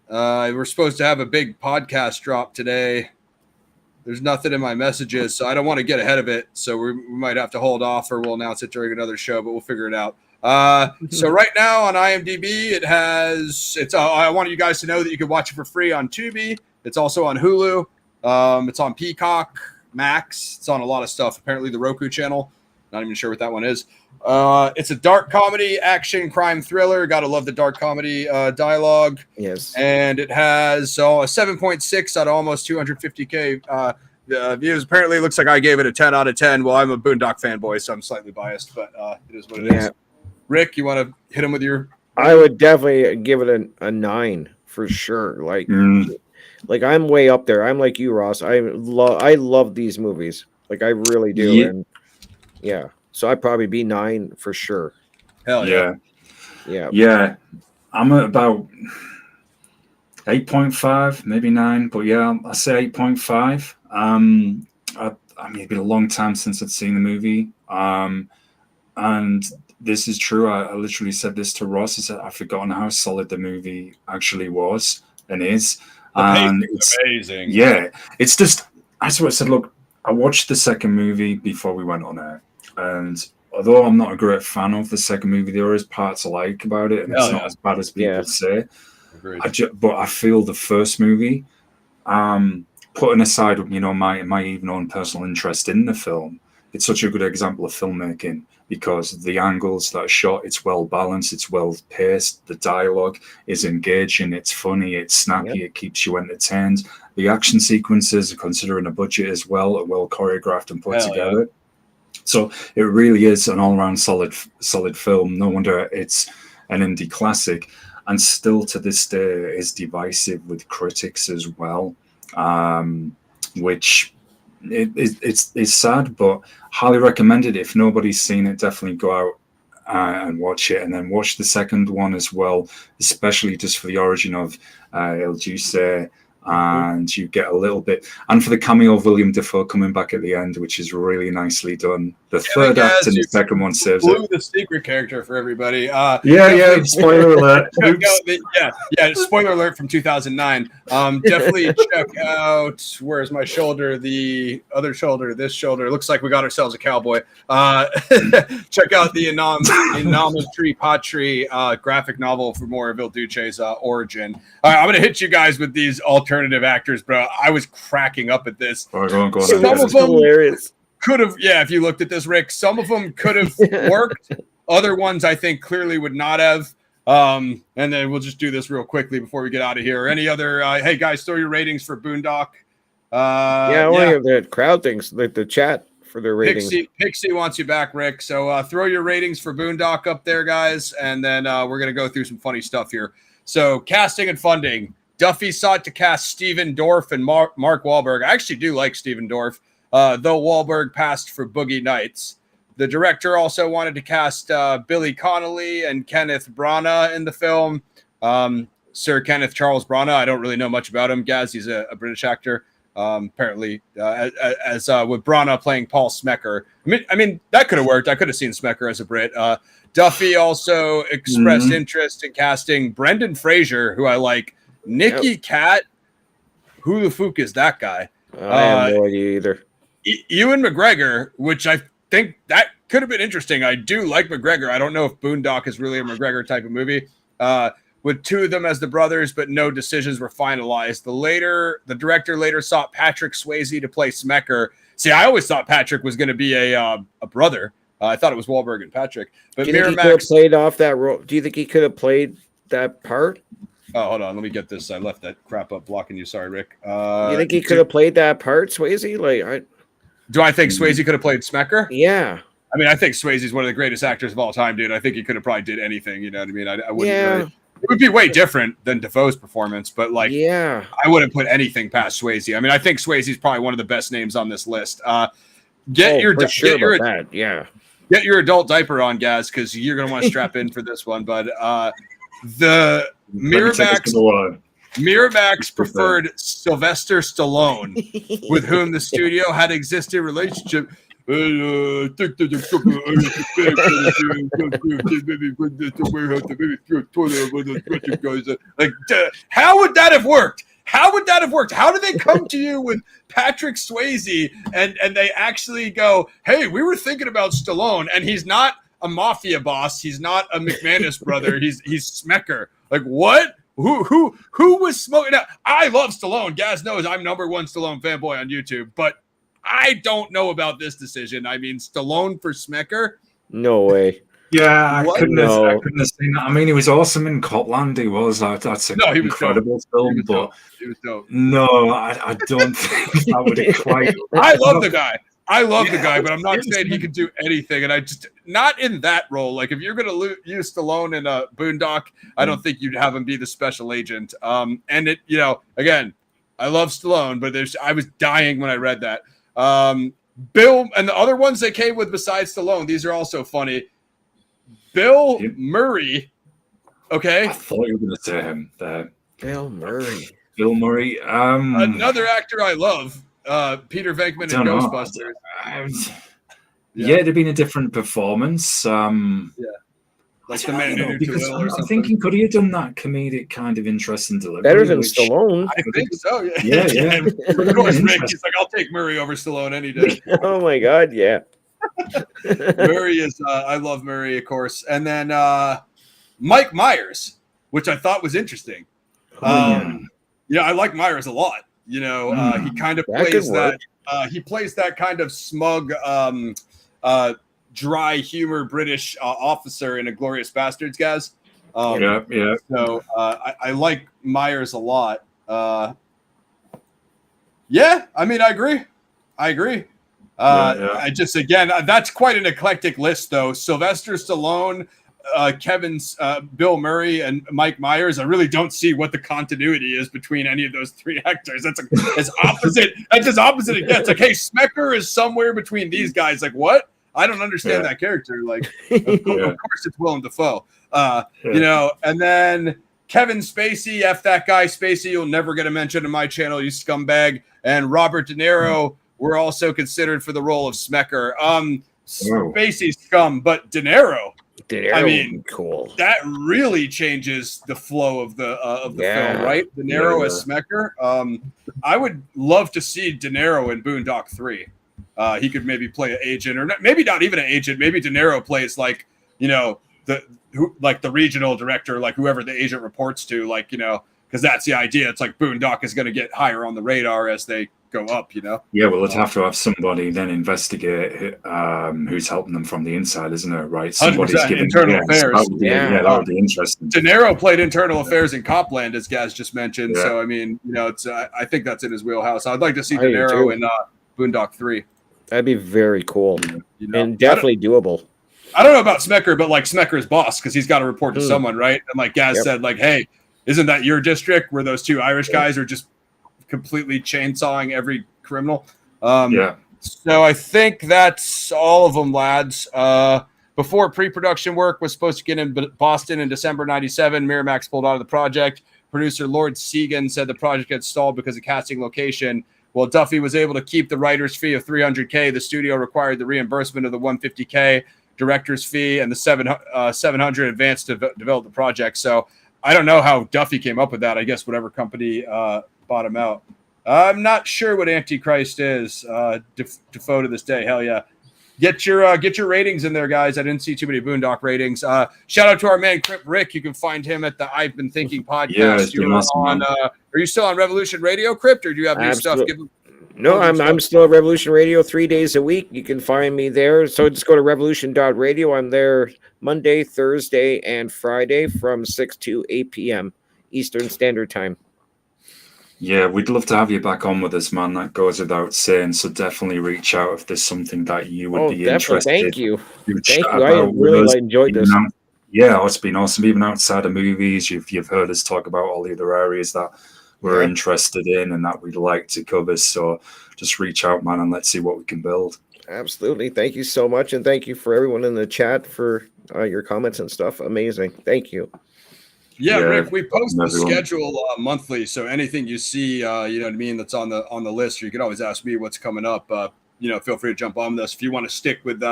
We're supposed to have a big podcast drop today. There's nothing in my messages, so I don't want to get ahead of it. So we might have to hold off, or we'll announce it during another show. But we'll figure it out. So right now on IMDb, I want you guys to know that you can watch it for free on Tubi. It's also on Hulu. It's on Peacock, Max. It's on a lot of stuff. Apparently the Roku channel. Not even sure what that one is. It's a dark comedy, action, crime thriller. Gotta love the dark comedy dialogue. Yes. And it has a 7.6 out of almost 250K views. Apparently it looks like I gave it a 10 out of 10. Well, I'm a Boondock fanboy, so I'm slightly biased, but it is what it is. Rick, you want to hit him with your? I would definitely give it a 9 for sure. Like I'm way up there. I'm like you, Ross. I love these movies. Like I really do. Yeah. So I'd probably be 9 for sure. Hell yeah. Yeah. I'm at about 8.5, maybe 9, but yeah, I say 8.5. I mean, it's been a long time since I'd seen the movie. And this is true. I literally said this to Ross. I said I've forgotten how solid the movie actually was and is. And it's amazing. Yeah, it's just, that's what I said. Look, I watched the second movie before we went on air, and although I'm not a great fan of the second movie, there is parts I like about it, and it's not as bad as people say. But I feel the first movie, putting aside, you know, my even own personal interest in the film, it's such a good example of filmmaking because the angles that are shot, it's well balanced, it's well paced, the dialogue is engaging, it's funny, it's snappy, it keeps you entertained. The action sequences, considering a budget as well, are well choreographed and put together. So it really is an all-round solid film. No wonder it's an indie classic, and still to this day is divisive with critics as well, which it's sad, but highly recommended. If nobody's seen it, definitely go out and watch it, and then watch the second one as well, especially just for the origin of El Duce, and you get a little bit, and for the cameo of William Dafoe coming back at the end, which is really nicely done. The third act and the second one saves it. The secret character for everybody. Spoiler alert. Spoiler alert from 2009. Definitely check out, where's my shoulder, the other shoulder, this shoulder. Looks like we got ourselves a cowboy. Check out the Inometri Patri graphic novel for more of Il Duce's origin. All right, I'm going to hit you guys with these alternative actors, bro. I was cracking up at this. Go on. Some of them hilarious. Could have, if you looked at this, Rick, some of them could have worked. Other ones I think clearly would not have. And then we'll just do this real quickly before we get out of here. Any other, hey guys, throw your ratings for Boondock. I want to hear the crowd things, like the chat for their ratings. Pixie wants you back, Rick. So throw your ratings for Boondock up there, guys. And then we're going to go through some funny stuff here. So casting and funding. Duffy sought to cast Stephen Dorff and Mark Wahlberg. I actually do like Stephen Dorff. Though Wahlberg passed for Boogie Nights. The director also wanted to cast Billy Connolly and Kenneth Branagh in the film. Sir Kenneth Charles Branagh, I don't really know much about him, Gaz. He's a British actor, apparently, as with Branagh playing Paul Smecker. I mean, that could have worked. I could have seen Smecker as a Brit. Duffy also expressed interest in casting Brendan Fraser, who I like. Nicky Cat, who the fuck is that guy? I have no idea either. Ewan McGregor, which I think that could have been interesting. I do like McGregor. I don't know if Boondock is really a McGregor type of movie. With two of them as the brothers, but no decisions were finalized. The director later sought Patrick Swayze to play Smecker. See, I always thought Patrick was going to be a brother. I thought it was Wahlberg and Patrick. But do you think he could have played off that role? Do you think he could have played that part? Oh, hold on. Let me get this. I left that crap up blocking you. Sorry, Rick. You think he could have played that part, Swayze? Do I think Swayze could have played Smecker? Yeah. I mean, I think Swayze is one of the greatest actors of all time, dude. I think he could have probably did anything. You know what I mean? I wouldn't. Yeah. It would be way different than Defoe's performance, but I wouldn't put anything past Swayze. I mean, I think Swayze is probably one of the best names on this list. Get your adult diaper on, Gaz, because you're gonna want to strap in for this one. But the Miramax preferred Sylvester Stallone, with whom the studio had existing relationship. Like, how would that have worked? How did they come to you with Patrick Swayze and they actually go, hey, we were thinking about Stallone, and he's not a mafia boss, he's not a MacManus brother, he's Smecker. Like, what? Who was smoking out? I love Stallone. Gaz knows I'm #1 Stallone fanboy on YouTube, but I don't know about this decision. I mean, Stallone for Smecker? No way. Yeah, I couldn't have seen that. I mean, he was awesome in Copland. He was. That's an incredible film. He was dope. No, I don't think that would have quite. I love the guy. But I'm not saying he could do anything. And I just, not in that role. Like, if you're going to use Stallone in a Boondock, I don't think you'd have him be the special agent. And again, I love Stallone, but I was dying when I read that. Bill, and the other ones they came with besides Stallone, these are also funny. Bill Murray. Okay. I thought you were going to say him. Bill Murray. Bill Murray. Another actor I love. Peter Venkman in Ghostbusters. Yeah, it'd have been a different performance. Like the man who knew Little or something. I'm thinking, could he have done that comedic kind of interesting delivery? Better than Stallone. I think so. Yeah. Of course, Rick. He's like, I'll take Murray over Stallone any day. Oh my God, yeah. Murray is. I love Murray, of course, and then Mike Myers, which I thought was interesting. I like Myers a lot. You know, he kind of plays that. He plays that kind of smug, dry humor British officer in Inglourious Bastards, guys. So I like Myers a lot. Yeah, I mean, I agree. I just, again, that's quite an eclectic list, though. Sylvester Stallone, Bill Murray, and Mike Myers. I really don't see what the continuity is between any of those three actors. That's as opposite. That's as opposite it gets. Like, hey, Smecker is somewhere between these guys. Like, what? I don't understand that character. Like, of course it's Willem Dafoe. You know, and then Kevin Spacey, F that guy Spacey. You'll never get a mention in my channel, you scumbag. And Robert De Niro were also considered for the role of Smecker. Spacey scum, but De Niro. I mean, cool. That really changes the flow of the film, right? De Niro as Smecker. I would love to see De Niro in Boondock 3. He could maybe play an agent, or maybe not even an agent. Maybe De Niro plays like, you know, the regional director, like whoever the agent reports to, like, you know, because that's the idea. It's like Boondock is going to get higher on the radar as they go up, you know? Yeah, well, it'd have to have somebody then investigate who's helping them from the inside, isn't it? Right? Somebody's giving internal affairs. That would be interesting. De Niro played internal affairs in Copland, as Gaz just mentioned. Yeah. So, I mean, you know, it's I think that's in his wheelhouse. I'd like to see De Niro in Boondock 3. That'd be very cool, you know? And definitely doable. I don't know about Smecker, but like Smecker's boss, because he's got to report to someone, right? And like Gaz said, like, hey, isn't that your district where those two Irish guys are just completely chainsawing every criminal? So I think that's all of them, lads. Before pre-production work was supposed to get in Boston in December '97, Miramax pulled out of the project. Producer Lord Segan said the project had stalled because of casting location. While Duffy was able to keep the writer's fee of $300K, the studio required the reimbursement of the $150K director's fee and the $700 advance to develop the project. So I don't know how Duffy came up with that. I guess whatever company bought him out. I'm not sure what Antichrist is. Defoe to this day. Hell yeah. Get your ratings in there, guys. I didn't see too many Boondock ratings. Shout out to our man Crip Rick. You can find him at the I've Been Thinking podcast. Are you still on Revolution Radio, Crip, or do you have new stuff? No, I'm still at Revolution Radio 3 days a week. You can find me there. So just go to revolution.radio. I'm there Monday, Thursday, and Friday from 6 to 8 p.m. Eastern Standard Time. Yeah, we'd love to have you back on with us, man. That goes without saying. So definitely reach out if there's something that you would be interested in. Thank you. Thank you. I really enjoyed this. Yeah, it's been awesome. Even outside of movies, you've heard us talk about all the other areas that we're interested in and that we'd like to cover. So just reach out, man, and let's see what we can build. Absolutely. Thank you so much. And thank you for everyone in the chat for your comments and stuff. Amazing. Thank you. Yeah, Rick, we post the schedule monthly, so anything you see, you know what I mean, that's on the list, or you can always ask me what's coming up. You know, feel free to jump on this if you want to stick with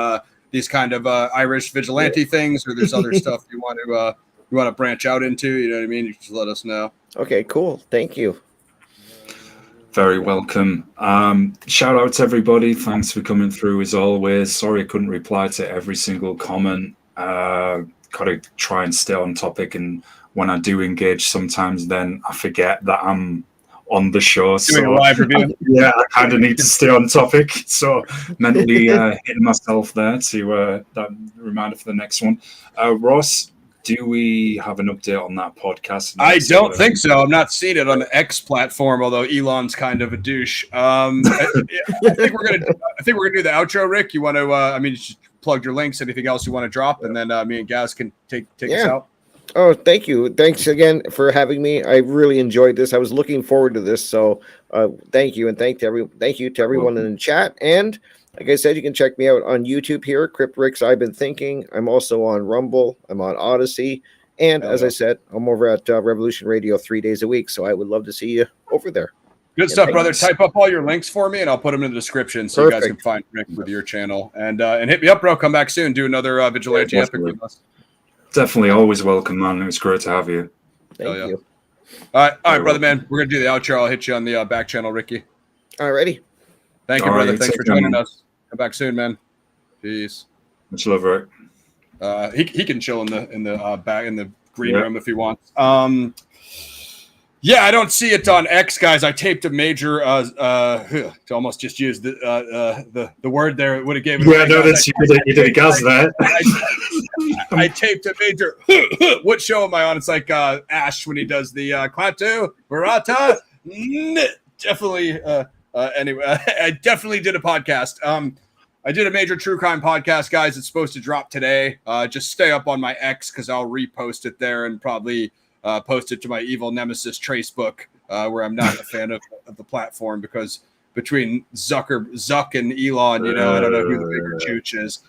these kind of Irish vigilante things, or there's other stuff you want to branch out into. You know what I mean? You just let us know. Okay, cool. Thank you. Very welcome. Shout out to everybody. Thanks for coming through as always. Sorry I couldn't reply to every single comment. Got to try and stay on topic, and when I do engage, sometimes then I forget that I'm on the show. Doing a live review. Yeah, I kind of need to stay on topic. So mentally hitting myself there to that reminder for the next one. Ross, do we have an update on that podcast? I don't think so. I'm not seeing it on the X platform, although Elon's kind of a douche. I think we're gonna do the outro. Rick, you want to? Just plug your links. Anything else you want to drop, and then me and Gaz can take us out. Oh, thank you. Thanks again for having me. I really enjoyed this. I was looking forward to this, so Thank you, and thank you to everyone in the chat. And like I said, you can check me out on YouTube here, Cryptrix. I've been thinking. I'm also on Rumble. I'm on Odyssey, and as I said, I'm over at Revolution Radio 3 days a week. So I would love to see you over there. Good stuff, brother. Type up all your links for me, and I'll put them in the description so you guys can find Rick with your channel. And hit me up, bro. Come back soon. Do another Vigilante Epic with us. Definitely, always welcome, man. It was great to have you. Thank you. All right, brother, man. We're gonna do the outro. I'll hit you on the back channel, Ricky. Alrighty. Thank you, brother. Thanks for joining us. Come back soon, man. Peace. Much love, Rick. He can chill in the back in the green room if he wants. Yeah, I don't see it on X, guys. I taped a major to almost just use the word there. It would have given. Yeah, no, that's you did a gas there. I taped a major. What show am I on? It's like Ash when he does the Klaatu Barata. Definitely. Anyway, I definitely did a podcast. I did a major true crime podcast, guys. It's supposed to drop today. Just stay up on my X because I'll repost it there and probably post it to my evil nemesis Tracebook, where I'm not a fan of the platform because between Zuck and Elon, I don't know who the bigger chooch is.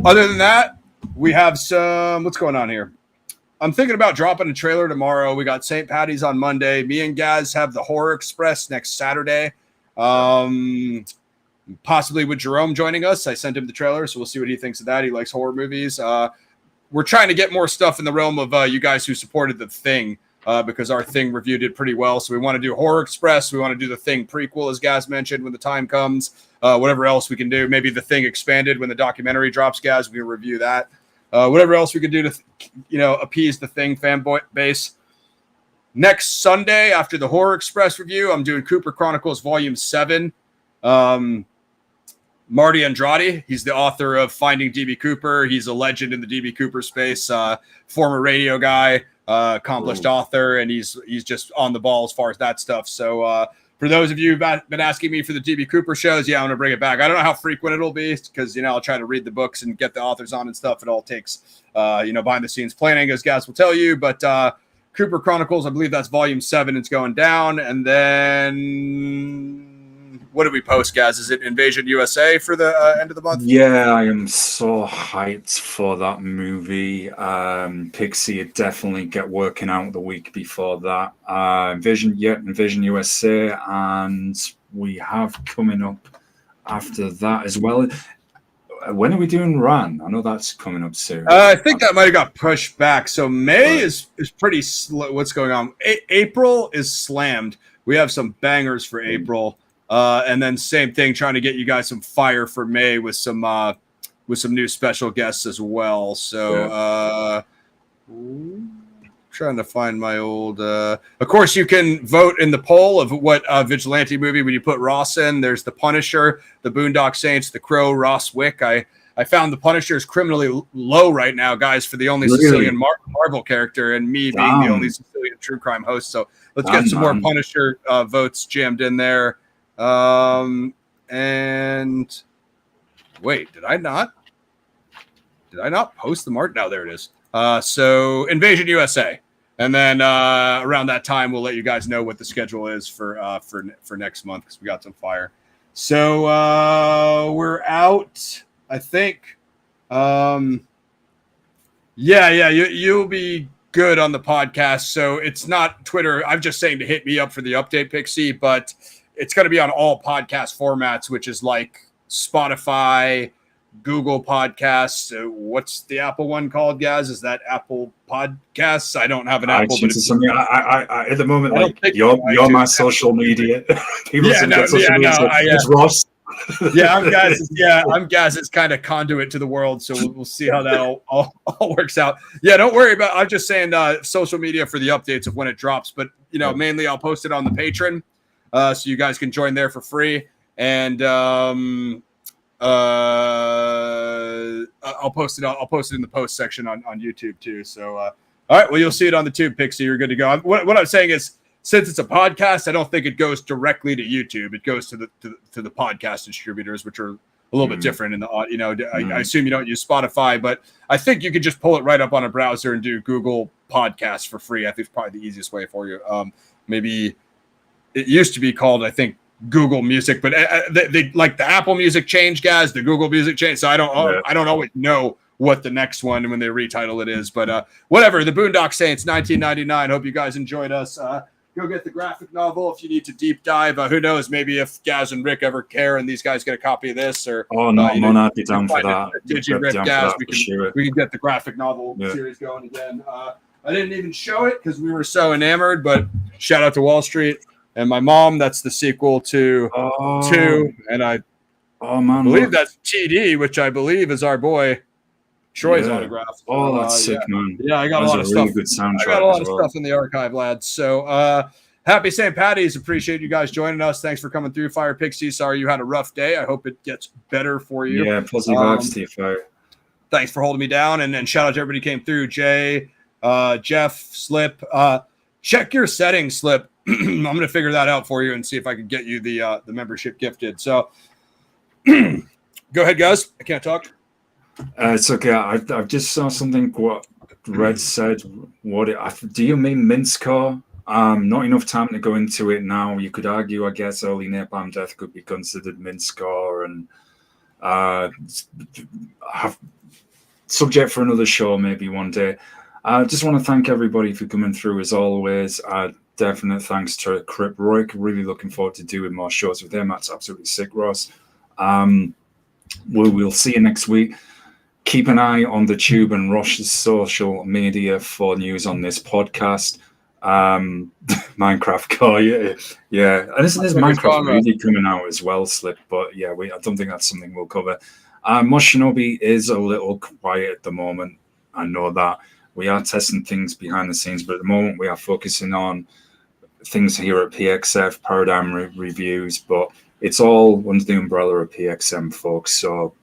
Other than that, we have some. What's going on here? I'm thinking about dropping a trailer tomorrow. We got St. Patty's on Monday. Me and Gaz have the Horror Express next Saturday. Possibly with Jerome joining us. I sent him the trailer, so we'll see what he thinks of that. He likes horror movies. We're trying to get more stuff in the realm of you guys who supported The Thing because our Thing review did pretty well. So we want to do Horror Express. We want to do The Thing prequel, as Gaz mentioned, when the time comes. Whatever else we can do. Maybe The Thing expanded when the documentary drops, Gaz. We can review that. Whatever else we can do to, appease the Thing fanboy base. Next Sunday, after the Horror Express review, I'm doing Cooper Chronicles Volume 7. Marty Andrade, he's the author of Finding D.B. Cooper. He's a legend in the D.B. Cooper space, former radio guy, accomplished author, and he's just on the ball as far as that stuff. So for those of you who've been asking me for the D.B. Cooper shows, I'm going to bring it back. I don't know how frequent it'll be because, I'll try to read the books and get the authors on and stuff. It all takes, behind the scenes planning, as Gaz will tell you. But Cooper Chronicles, I believe that's Volume 7. It's going down. And then what did we post, Gaz? Is it Invasion USA for the end of the month? Yeah, I am so hyped for that movie. Pixie would definitely get working out the week before that. Invasion USA, and we have coming up after that as well. When are we doing Ran? I know that's coming up soon. I think that might have got pushed back. So May is pretty slow. What's going on? April is slammed. We have some bangers for April. And then same thing, trying to get you guys some fire for May with some new special guests as well. So trying to find my old of course you can vote in the poll of what Vigilante movie when you put Ross in. There's the Punisher, the Boondock Saints, the Crow, Ross Wick. I found the Punisher is criminally low right now, guys, for the only Sicilian Marvel character, and me being the only Sicilian true crime host. So let's get some more Punisher votes jammed in there. And wait, did I not post the mark? No, there it is. So Invasion USA, and then around that time we'll let you guys know what the schedule is for next month because we got some fire. So we're out, I think. You'll be good on the podcast. So it's not Twitter. I'm just saying to hit me up for the update, Pixie, but it's going to be on all podcast formats, which is like Spotify, Google Podcasts. What's the Apple one called, guys? Is that Apple Podcasts? I don't have an Apple. But I at the moment, like you're my social media. It's Ross. I'm Gaz's kind of conduit to the world, so we'll see how that all works out. Yeah, don't worry about. I'm just saying social media for the updates of when it drops, but mainly I'll post it on the Patreon. So you guys can join there for free, and I'll post it. I'll post it in the post section on YouTube too. So, all right. Well, you'll see it on the tube, Pixie. You're good to go. What I'm saying is, since it's a podcast, I don't think it goes directly to YouTube. It goes to the podcast distributors, which are a little bit different in the I assume you don't use Spotify, but I think you could just pull it right up on a browser and do Google Podcasts for free. I think it's probably the easiest way for you. maybe it used to be called, I think, Google Music, but they like the Apple Music changed, guys. The Google Music changed, so I don't always know what the next one when they retitle it is. But whatever. The Boondock Saints, 1999. Hope you guys enjoyed us. Go get the graphic novel if you need to deep dive. Who knows? Maybe if Gaz and Rick ever care and these guys get a copy of this, or I'd be down for that. We can get the graphic novel series going again. I didn't even show it because we were so enamored. But shout out to Wall Street. And My Mom, that's the sequel to 2. And I believe that's TD, which I believe is our boy Troy's autograph. Oh, that's sick, man. Yeah, I got a lot of stuff. Good soundtrack. I got a lot of stuff in the archive, lads. So happy St. Patty's. Appreciate you guys joining us. Thanks for coming through, Fire Pixie. Sorry you had a rough day. I hope it gets better for you. Yeah, positive vibes to you, Fire. Thanks for holding me down. And then shout out to everybody who came through. Jay, Jeff, Slip. Check your settings, Slip. I'm going to figure that out for you and see if I can get you the membership gifted. So go ahead, guys. I can't talk. It's okay. I just saw something what Red said. Do you mean Minskar? Not enough time to go into it now. You could argue, I guess, early napalm death could be considered Minskar, and have subject for another show maybe one day. I just want to thank everybody for coming through as always. Definite thanks to Crip Roy. Really looking forward to doing more shows with him. That's absolutely sick, Ross. We'll see you next week. Keep an eye on the Tube and Rosh's social media for news on this podcast. Minecraft core, yeah. And there's Minecraft movie coming out as well, Slip. But yeah, I don't think that's something we'll cover. Mosh Shinobi is a little quiet at the moment. I know that. We are testing things behind the scenes, but at the moment we are focusing on things here at PXF, Paradigm Reviews, but it's all under the umbrella of PXM, folks. So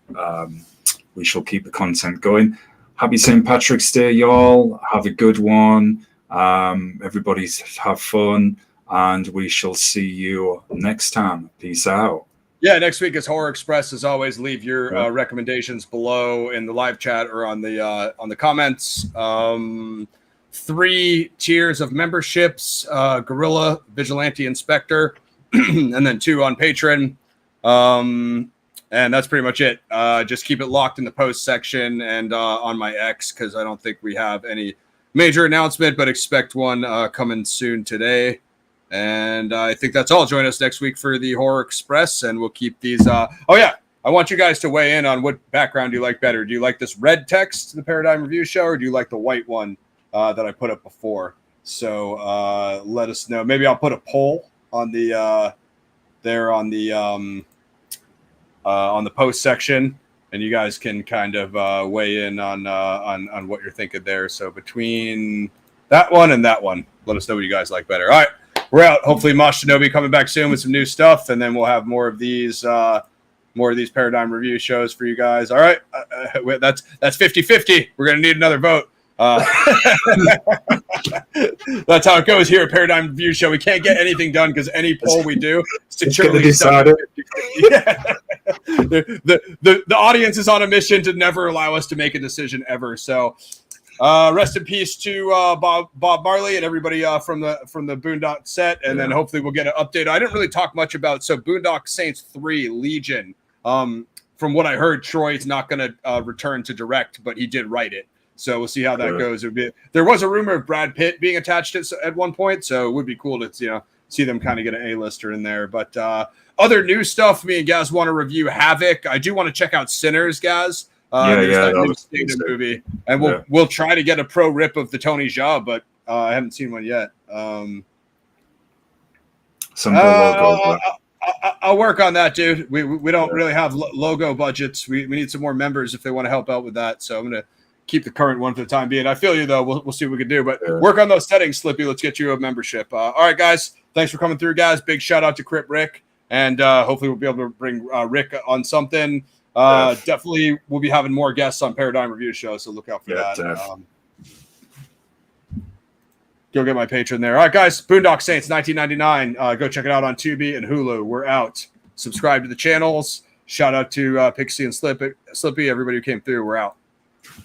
we shall keep the content going. Happy St. Patrick's Day, y'all. Have a good one. Everybody have fun, and we shall see you next time. Peace out. Yeah, next week is Horror Express. As always, leave your recommendations below in the live chat or on the comments. 3 tiers of memberships: Gorilla, Vigilante, Inspector, and then 2 on Patreon. And that's pretty much it. Just keep it locked in the post section and on my X, because I don't think we have any major announcement, but expect one coming soon today. And I think that's all. Join us next week for the Horror Express, and we'll keep these. I want you guys to weigh in on what background you like better. Do you like this red text, the Paradigm Review Show, or do you like the white one that I put up before? So let us know. Maybe I'll put a poll on the on the post section, and you guys can kind of weigh in on what you're thinking there. So between that one and that one, let us know what you guys like better. All right. We're out. Hopefully, Mosh Shinobi coming back soon with some new stuff, and then we'll have more of these Paradigm Review shows for you guys. All right, that's 50-50. We're gonna need another vote. That's how it goes here at Paradigm Review Show. We can't get anything done because any poll we do, securely decided. Yeah. The audience is on a mission to never allow us to make a decision ever. So. Rest in peace to Bob Marley and everybody from the Boondock set, and then hopefully we'll get an update. I didn't really talk much about Boondock Saints 3 Legion. From what I heard, Troy's not going to return to direct, but he did write it, so we'll see how that goes. There was a rumor of Brad Pitt being attached at one point, so it would be cool to see them kind of get an A-lister in there. But other new stuff, me and Gaz want to review Havoc. I do want to check out Sinners, Gaz. That new movie, and we'll try to get a pro rip of the Tony Jaa, but I haven't seen one yet. I'll work on that, dude. We don't really have logo budgets. We need some more members if they want to help out with that. So I'm gonna keep the current one for the time being. I feel you though. We'll see what we can do, but work on those settings, Slippy. Let's get you a membership. All right, guys. Thanks for coming through, guys. Big shout out to Crip Rick, and hopefully we'll be able to bring Rick on something. Definitely we'll be having more guests on Paradigm Review Show, so look out for that. Go get my Patreon there. All right, guys. Boondock Saints 1999. Go check it out on Tubi and Hulu. We're out. Subscribe to the channels. Shout out to Pixie and Slippy, everybody who came through. We're out.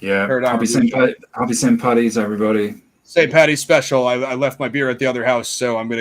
Yeah. Happy St. Patty's, everybody. St. Patty's special. I left my beer at the other house, so I'm gonna